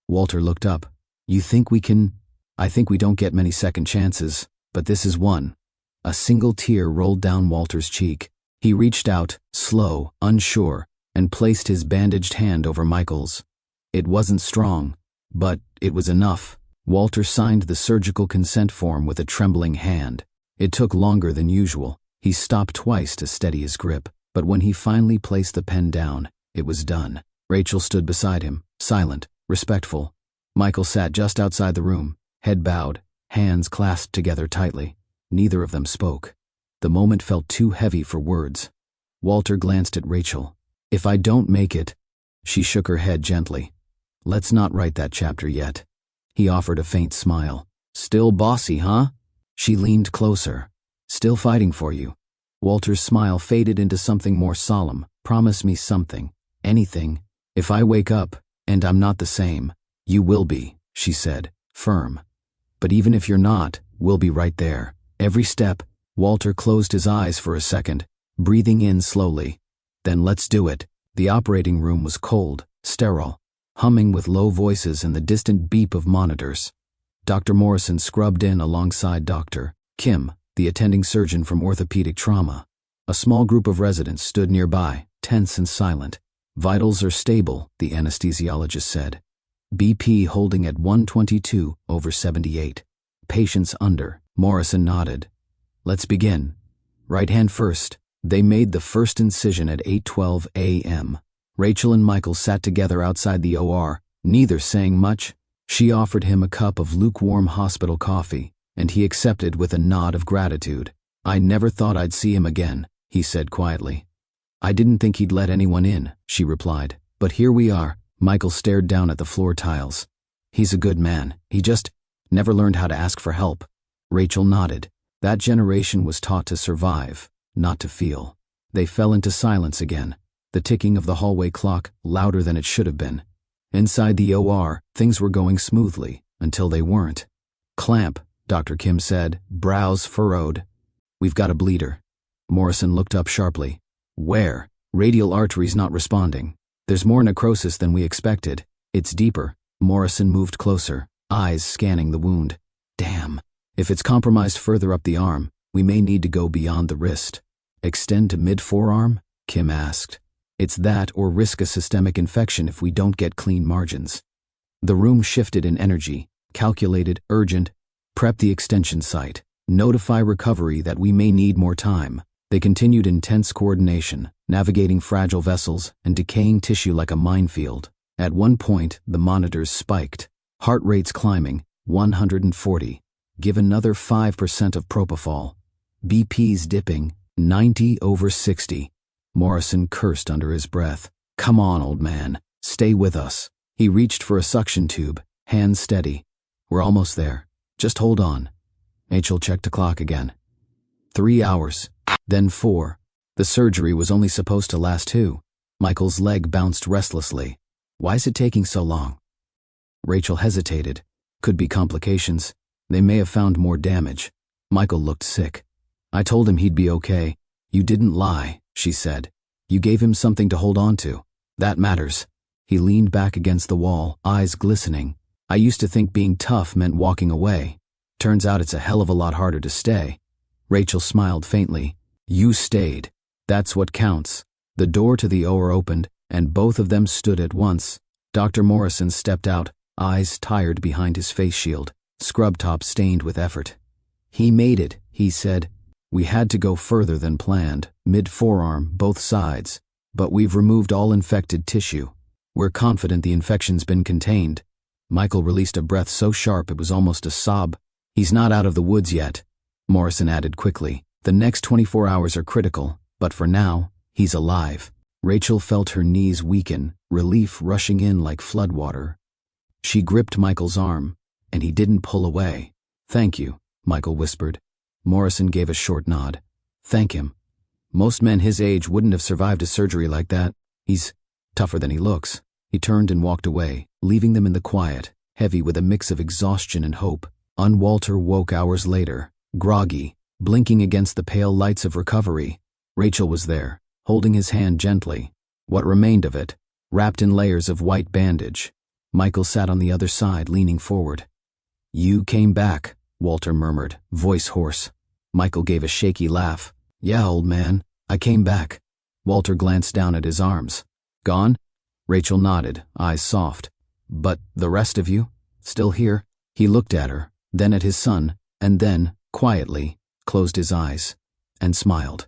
Walter looked up. You think we can? I think we don't get many second chances, but this is one. A single tear rolled down Walter's cheek. He reached out, slow, unsure, and placed his bandaged hand over Michael's. It wasn't strong, but it was enough. Walter signed the surgical consent form with a trembling hand. It took longer than usual. He stopped twice to steady his grip, but when he finally placed the pen down, it was done. Rachel stood beside him, silent, respectful. Michael sat just outside the room, head bowed, hands clasped together tightly. Neither of them spoke. The moment felt too heavy for words. Walter glanced at Rachel. If I don't make it, she shook her head gently. Let's not write that chapter yet. He offered a faint smile. Still bossy, huh? She leaned closer. Still fighting for you. Walter's smile faded into something more solemn. Promise me something. Anything. If I wake up, and I'm not the same, you will be, she said, firm. But even if you're not, we'll be right there. Every step. Walter closed his eyes for a second, breathing in slowly. Then let's do it. The operating room was cold, sterile, humming with low voices and the distant beep of monitors. Dr. Morrison scrubbed in alongside Dr. Kim, the attending surgeon from orthopedic trauma. A small group of residents stood nearby, tense and silent. Vitals are stable, the anesthesiologist said. BP holding at 122/78. Patients under. Morrison nodded. Let's begin. Right hand first. They made the first incision at 8:12 a.m. Rachel and Michael sat together outside the OR, neither saying much. She offered him a cup of lukewarm hospital coffee, and he accepted with a nod of gratitude. I never thought I'd see him again, he said quietly. I didn't think he'd let anyone in, she replied. But here we are. Michael stared down at the floor tiles. He's a good man. He just never learned how to ask for help. Rachel nodded. That generation was taught to survive, not to feel. They fell into silence again, the ticking of the hallway clock louder than it should have been. Inside the OR, things were going smoothly, until they weren't. Clamp, Dr. Kim said, brows furrowed. We've got a bleeder. Morrison looked up sharply. Where? Radial artery's not responding. There's more necrosis than we expected. It's deeper. Morrison moved closer, eyes scanning the wound. Damn. If it's compromised further up the arm, we may need to go beyond the wrist. Extend to mid-forearm? Kim asked. It's that or risk a systemic infection if we don't get clean margins. The room shifted in energy, calculated, urgent. Prep the extension site. Notify recovery that we may need more time. They continued in tense coordination, navigating fragile vessels and decaying tissue like a minefield. At one point, the monitors spiked. Heart rates climbing, 140. Give another 5% of propofol. BP's dipping, 90/60. Morrison cursed under his breath. Come on, old man. Stay with us. He reached for a suction tube, hands steady. We're almost there. Just hold on. Rachel checked the clock again. 3 hours. Then 4. The surgery was only supposed to last 2. Michael's leg bounced restlessly. Why is it taking so long? Rachel hesitated. Could be complications. They may have found more damage. Michael looked sick. I told him he'd be okay. You didn't lie, she said. You gave him something to hold on to. That matters. He leaned back against the wall, eyes glistening. I used to think being tough meant walking away. Turns out it's a hell of a lot harder to stay. Rachel smiled faintly. You stayed. That's what counts. The door to the OR opened, and both of them stood at once. Dr. Morrison stepped out, eyes tired behind his face shield, scrub top stained with effort. He made it, he said. We had to go further than planned, mid-forearm, both sides. But we've removed all infected tissue. We're confident the infection's been contained. Michael released a breath so sharp it was almost a sob. He's not out of the woods yet, Morrison added quickly. The next 24 hours are critical, but for now, he's alive. Rachel felt her knees weaken, relief rushing in like floodwater. She gripped Michael's arm, and he didn't pull away. Thank you, Michael whispered. Morrison gave a short nod. Thank him. Most men his age wouldn't have survived a surgery like that. He's tougher than he looks. He turned and walked away, leaving them in the quiet, heavy with a mix of exhaustion and hope. Walter woke hours later, groggy, blinking against the pale lights of recovery. Rachel was there, holding his hand gently, what remained of it, wrapped in layers of white bandage. Michael sat on the other side, leaning forward. You came back, Walter murmured, voice hoarse. Michael gave a shaky laugh. Yeah, old man, I came back. Walter glanced down at his arms. Gone? Rachel nodded, eyes soft. But the rest of you? Still here? He looked at her, then at his son, and then, quietly, closed his eyes, and smiled.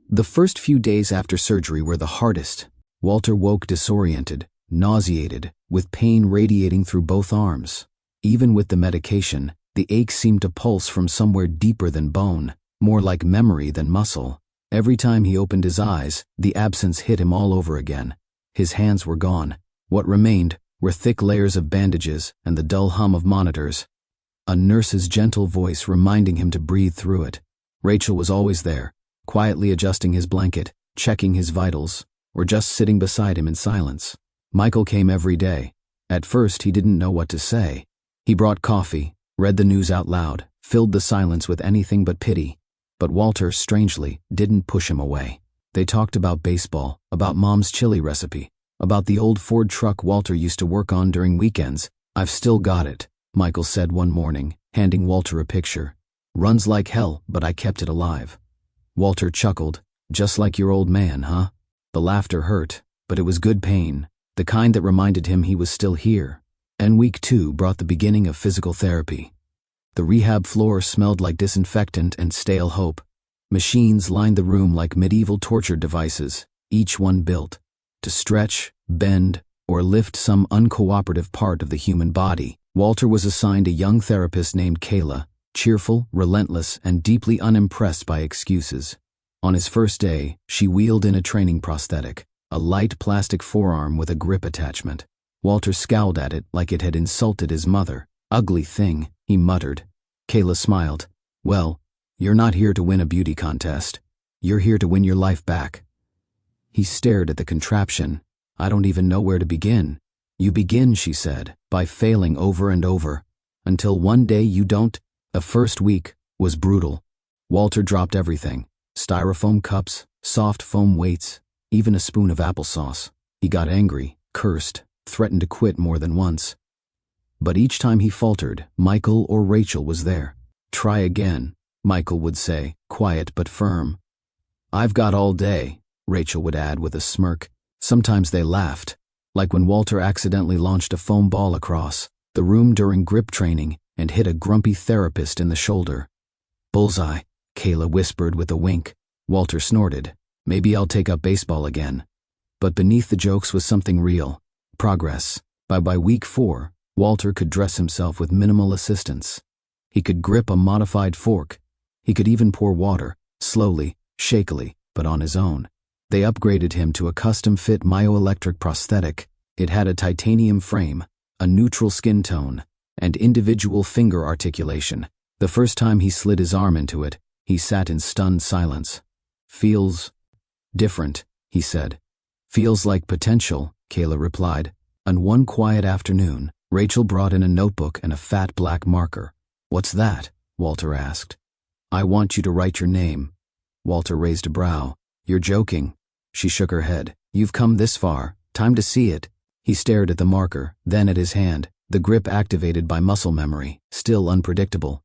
The first few days after surgery were the hardest. Walter woke disoriented, nauseated, with pain radiating through both arms. Even with the medication, the ache seemed to pulse from somewhere deeper than bone, more like memory than muscle. Every time he opened his eyes, the absence hit him all over again. His hands were gone. What remained were thick layers of bandages and the dull hum of monitors. A nurse's gentle voice reminding him to breathe through it. Rachel was always there, quietly adjusting his blanket, checking his vitals, or just sitting beside him in silence. Michael came every day. At first, he didn't know what to say. He brought coffee, read the news out loud, filled the silence with anything but pity. But Walter, strangely, didn't push him away. They talked about baseball, about Mom's chili recipe, about the old Ford truck Walter used to work on during weekends. I've still got it, Michael said one morning, handing Walter a picture. Runs like hell, but I kept it alive. Walter chuckled. Just like your old man, huh? The laughter hurt, but it was good pain, the kind that reminded him he was still here. And week 2 brought the beginning of physical therapy. The rehab floor smelled like disinfectant and stale hope. Machines lined the room like medieval torture devices, each one built to stretch, bend, or lift some uncooperative part of the human body. Walter was assigned a young therapist named Kayla, cheerful, relentless, and deeply unimpressed by excuses. On his first day, she wheeled in a training prosthetic, a light plastic forearm with a grip attachment. Walter scowled at it like it had insulted his mother. Ugly thing, he muttered. Kayla smiled. Well, you're not here to win a beauty contest. You're here to win your life back. He stared at the contraption. I don't even know where to begin. You begin, she said, by failing over and over, until one day you don't. The first week was brutal. Walter dropped everything. Styrofoam cups, soft foam weights, even a spoon of applesauce. He got angry, cursed, threatened to quit more than once. But each time he faltered, Michael or Rachel was there. Try again, Michael would say, quiet but firm. "I've got all day," Rachel would add with a smirk. Sometimes they laughed, like when Walter accidentally launched a foam ball across the room during grip training and hit a grumpy therapist in the shoulder. "Bullseye," Kayla whispered with a wink. Walter snorted. "Maybe I'll take up baseball again." But beneath the jokes was something real. Progress. By week 4, Walter could dress himself with minimal assistance. He could grip a modified fork. He could even pour water, slowly, shakily, but on his own. They upgraded him to a custom-fit myoelectric prosthetic. It had a titanium frame, a neutral skin tone, and individual finger articulation. The first time he slid his arm into it, he sat in stunned silence. "Feels different," he said. "Feels like potential," Kayla replied. On one quiet afternoon, Rachel brought in a notebook and a fat black marker. "What's that?" Walter asked. "I want you to write your name." Walter raised a brow. "You're joking." She shook her head. "You've come this far. Time to see it." He stared at the marker, then at his hand, the grip activated by muscle memory, still unpredictable.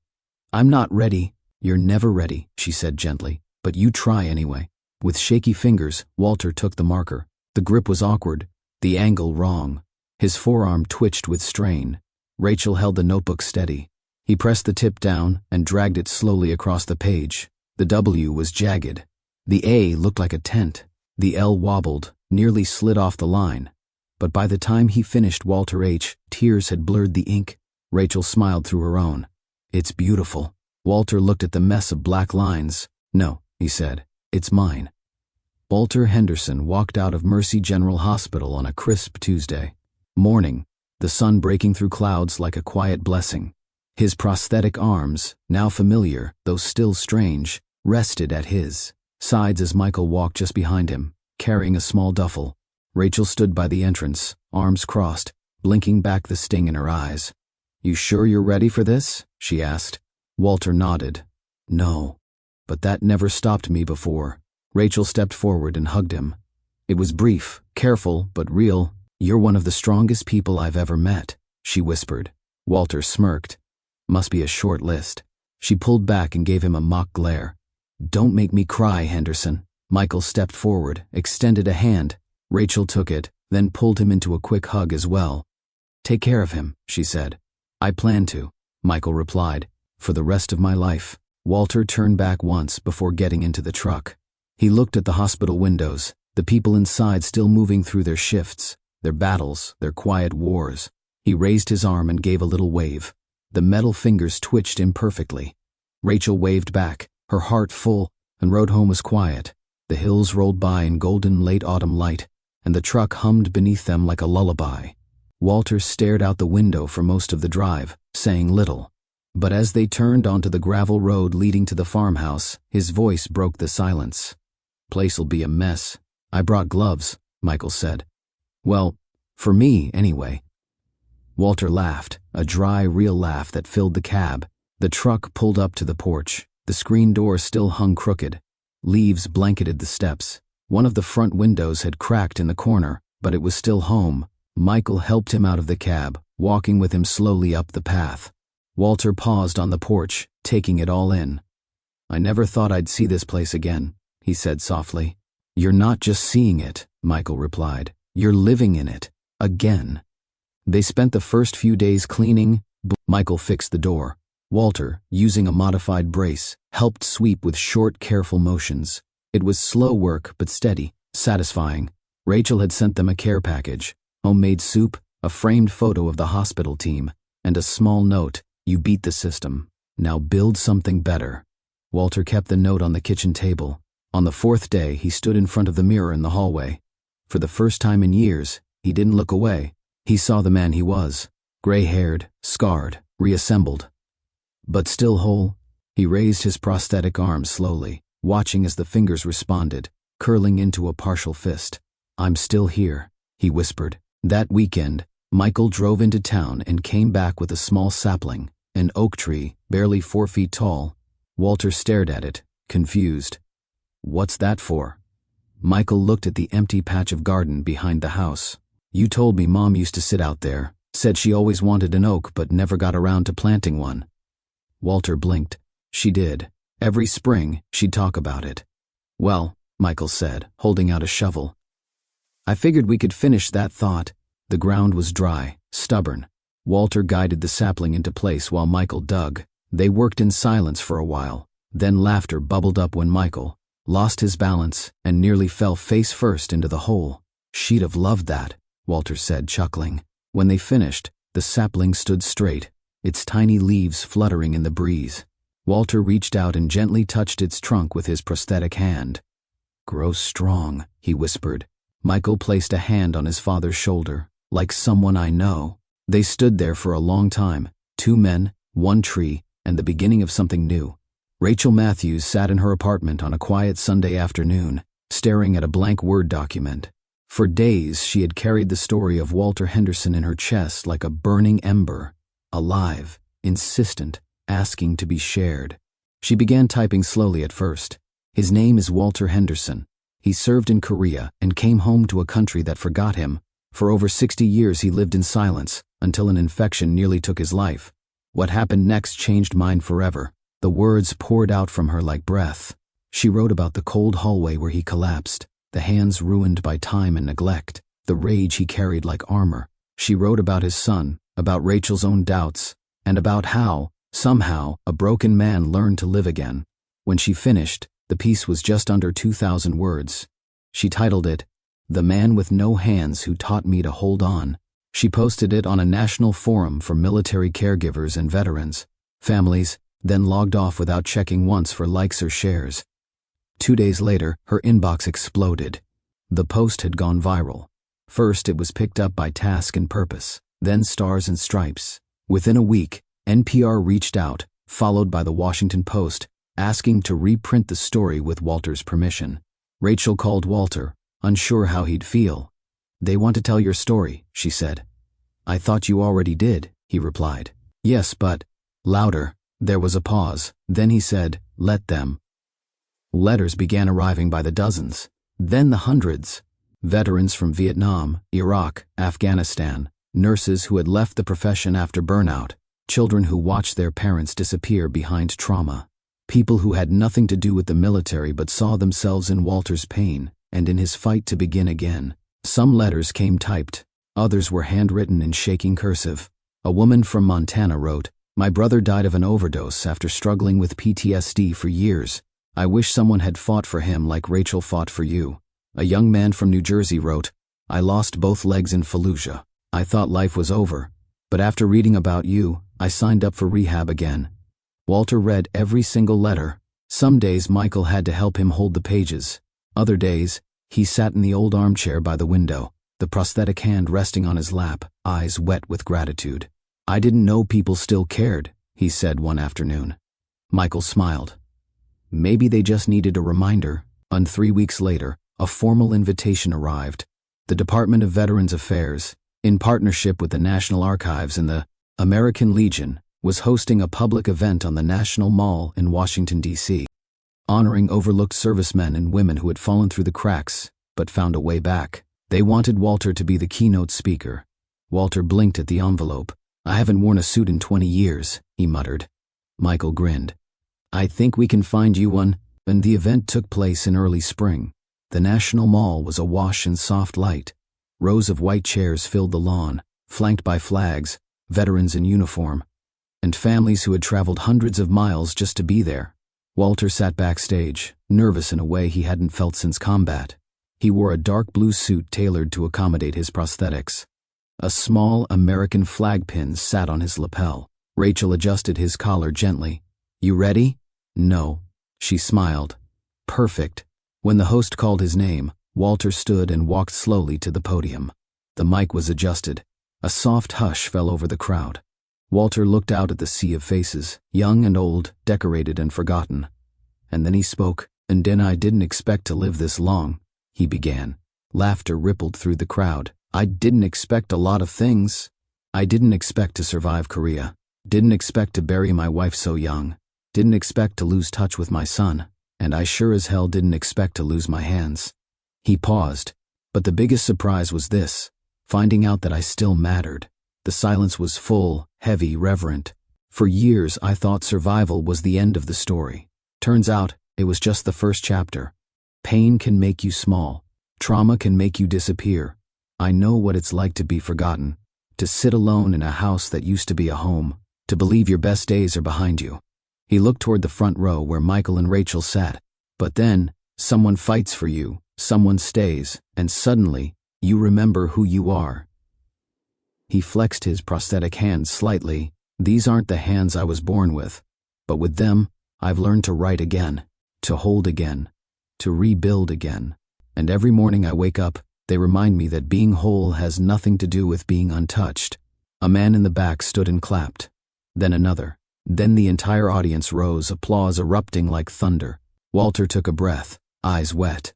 "I'm not ready." "You're never ready," she said gently, "but you try anyway." With shaky fingers, Walter took the marker. The grip was awkward, the angle wrong. His forearm twitched with strain. Rachel held the notebook steady. He pressed the tip down and dragged it slowly across the page. The W was jagged. The A looked like a tent. The L wobbled, nearly slid off the line. But by the time he finished Walter H., tears had blurred the ink. Rachel smiled through her own. "It's beautiful." Walter looked at the mess of black lines. "No," he said, "it's mine." Walter Henderson walked out of Mercy General Hospital on a crisp Tuesday morning, the sun breaking through clouds like a quiet blessing. His prosthetic arms, now familiar, though still strange, rested at his sides as Michael walked just behind him, carrying a small duffel. Rachel stood by the entrance, arms crossed, blinking back the sting in her eyes. "You sure you're ready for this?" she asked. Walter nodded. "No. But that never stopped me before." Rachel stepped forward and hugged him. It was brief, careful, but real. "You're one of the strongest people I've ever met," she whispered. Walter smirked. "Must be a short list." She pulled back and gave him a mock glare. "Don't make me cry, Henderson." Michael stepped forward, extended a hand. Rachel took it, then pulled him into a quick hug as well. "Take care of him," she said. "I plan to," Michael replied. "For the rest of my life." Walter turned back once before getting into the truck. He looked at the hospital windows, the people inside still moving through their shifts, their battles, their quiet wars. He raised his arm and gave a little wave. The metal fingers twitched imperfectly. Rachel waved back, her heart full, and rode home was quiet. The hills rolled by in golden late autumn light, and the truck hummed beneath them like a lullaby. Walter stared out the window for most of the drive, saying little. But as they turned onto the gravel road leading to the farmhouse, his voice broke the silence. "Place'll be a mess. I brought gloves," Michael said. "Well, for me, anyway." Walter laughed, a dry, real laugh that filled the cab. The truck pulled up to the porch. The screen door still hung crooked. Leaves blanketed the steps. One of the front windows had cracked in the corner, but it was still home. Michael helped him out of the cab, walking with him slowly up the path. Walter paused on the porch, taking it all in. "I never thought I'd see this place again," he said softly. "You're not just seeing it," Michael replied. "You're living in it. Again." They spent the first few days cleaning. Michael fixed the door. Walter, using a modified brace, helped sweep with short, careful motions. It was slow work, but steady, satisfying. Rachel had sent them a care package, homemade soup, a framed photo of the hospital team, and a small note: "You beat the system. Now build something better." Walter kept the note on the kitchen table. On the 4th day, he stood in front of the mirror in the hallway. For the first time in years, he didn't look away. He saw the man he was, gray-haired, scarred, reassembled. But still whole. He raised his prosthetic arm slowly, watching as the fingers responded, curling into a partial fist. "I'm still here," he whispered. That weekend, Michael drove into town and came back with a small sapling, an oak tree, barely 4 feet tall. Walter stared at it, confused. "What's that for?" Michael looked at the empty patch of garden behind the house. "You told me Mom used to sit out there, said she always wanted an oak but never got around to planting one." Walter blinked. She did. Every spring, she'd talk about it. Well, Michael said, holding out a shovel. I figured we could finish that thought. The ground was dry, stubborn. Walter guided the sapling into place while Michael dug. They worked in silence for a while. Then laughter bubbled up when Michael lost his balance and nearly fell face first into the hole. She'd have loved that, Walter said, chuckling. When they finished, the sapling stood straight, its tiny leaves fluttering in the breeze. Walter reached out and gently touched its trunk with his prosthetic hand. Grow strong, he whispered. Michael placed a hand on his father's shoulder, like someone I know. They stood there for a long time, 2 men, 1 tree, and the beginning of something new. Rachel Matthews sat in her apartment on a quiet Sunday afternoon, staring at a blank Word document. For days she had carried the story of Walter Henderson in her chest like a burning ember, alive, insistent, asking to be shared. She began typing slowly at first. His name is Walter Henderson. He served in Korea and came home to a country that forgot him. For over 60 years he lived in silence, until an infection nearly took his life. What happened next changed mine forever. The words poured out from her like breath. She wrote about the cold hallway where he collapsed, the hands ruined by time and neglect, the rage he carried like armor. She wrote about his son, about Rachel's own doubts, and about how, somehow, a broken man learned to live again. When she finished, the piece was just under 2,000 words. She titled it, "The Man with No Hands Who Taught Me to Hold On." She posted it on a national forum for military caregivers and veterans, families, then logged off without checking once for likes or shares. 2 days later, her inbox exploded. The post had gone viral. First, it was picked up by Task and Purpose, then Stars and Stripes. Within a week, NPR reached out, followed by the Washington Post, asking to reprint the story with Walter's permission. Rachel called Walter, unsure how he'd feel. "They want to tell your story," she said. "I thought you already did," he replied. "Yes, but..." Louder. There was a pause. Then he said, "Let them." Letters began arriving by the dozens, then the hundreds. Veterans from Vietnam, Iraq, Afghanistan, nurses who had left the profession after burnout, children who watched their parents disappear behind trauma, people who had nothing to do with the military but saw themselves in Walter's pain and in his fight to begin again. Some letters came typed, others were handwritten in shaking cursive. A woman from Montana wrote, "My brother died of an overdose after struggling with PTSD for years. I wish someone had fought for him like Rachel fought for you." A young man from New Jersey wrote, "I lost both legs in Fallujah. I thought life was over, but after reading about you, I signed up for rehab again." Walter read every single letter. Some days Michael had to help him hold the pages. Other days, he sat in the old armchair by the window, the prosthetic hand resting on his lap, eyes wet with gratitude. "I didn't know people still cared," he said one afternoon. Michael smiled. Maybe they just needed a reminder. And 3 weeks later, a formal invitation arrived. The Department of Veterans Affairs, in partnership with the National Archives and the American Legion, was hosting a public event on the National Mall in Washington, D.C., honoring overlooked servicemen and women who had fallen through the cracks but found a way back. They wanted Walter to be the keynote speaker. Walter blinked at the envelope. "I haven't worn a suit in 20 years, he muttered. Michael grinned. "I think we can find you one." And the event took place in early spring. The National Mall was awash in soft light. Rows of white chairs filled the lawn, flanked by flags, veterans in uniform, and families who had traveled hundreds of miles just to be there. Walter sat backstage, nervous in a way he hadn't felt since combat. He wore a dark blue suit tailored to accommodate his prosthetics. A small American flag pin sat on his lapel. Rachel adjusted his collar gently. "You ready?" "No." She smiled. "Perfect." When the host called his name, Walter stood and walked slowly to the podium. The mic was adjusted. A soft hush fell over the crowd. Walter looked out at the sea of faces, young and old, decorated and forgotten. And then he spoke. "And then I didn't expect to live this long," he began. Laughter rippled through the crowd. "I didn't expect a lot of things. I didn't expect to survive Korea. Didn't expect to bury my wife so young. Didn't expect to lose touch with my son. And I sure as hell didn't expect to lose my hands." He paused. But the biggest surprise was this, finding out that I still mattered. The silence was full, heavy, reverent. For years I thought survival was the end of the story. Turns out, it was just the first chapter. Pain can make you small. Trauma can make you disappear. I know what it's like to be forgotten, to sit alone in a house that used to be a home, to believe your best days are behind you. He looked toward the front row where Michael and Rachel sat. But then, someone fights for you, someone stays, and suddenly, you remember who you are. He flexed his prosthetic hands slightly. These aren't the hands I was born with, but with them, I've learned to write again, to hold again, to rebuild again. And every morning I wake up, they remind me that being whole has nothing to do with being untouched. A man in the back stood and clapped. Then another. Then the entire audience rose, applause erupting like thunder. Walter took a breath, eyes wet.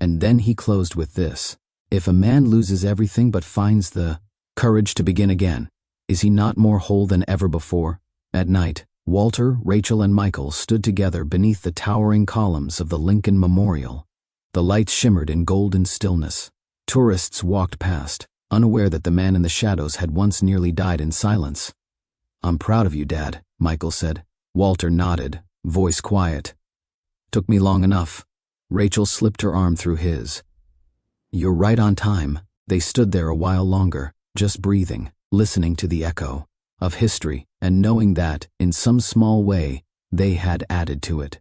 And then he closed with this. If a man loses everything but finds the courage to begin again, is he not more whole than ever before? At night, Walter, Rachel, and Michael stood together beneath the towering columns of the Lincoln Memorial. The lights shimmered in golden stillness. Tourists walked past, unaware that the man in the shadows had once nearly died in silence. "I'm proud of you, Dad," Michael said. Walter nodded, voice quiet. "Took me long enough." Rachel slipped her arm through his. "You're right on time." They stood there a while longer, just breathing, listening to the echo of history and knowing that, in some small way, they had added to it.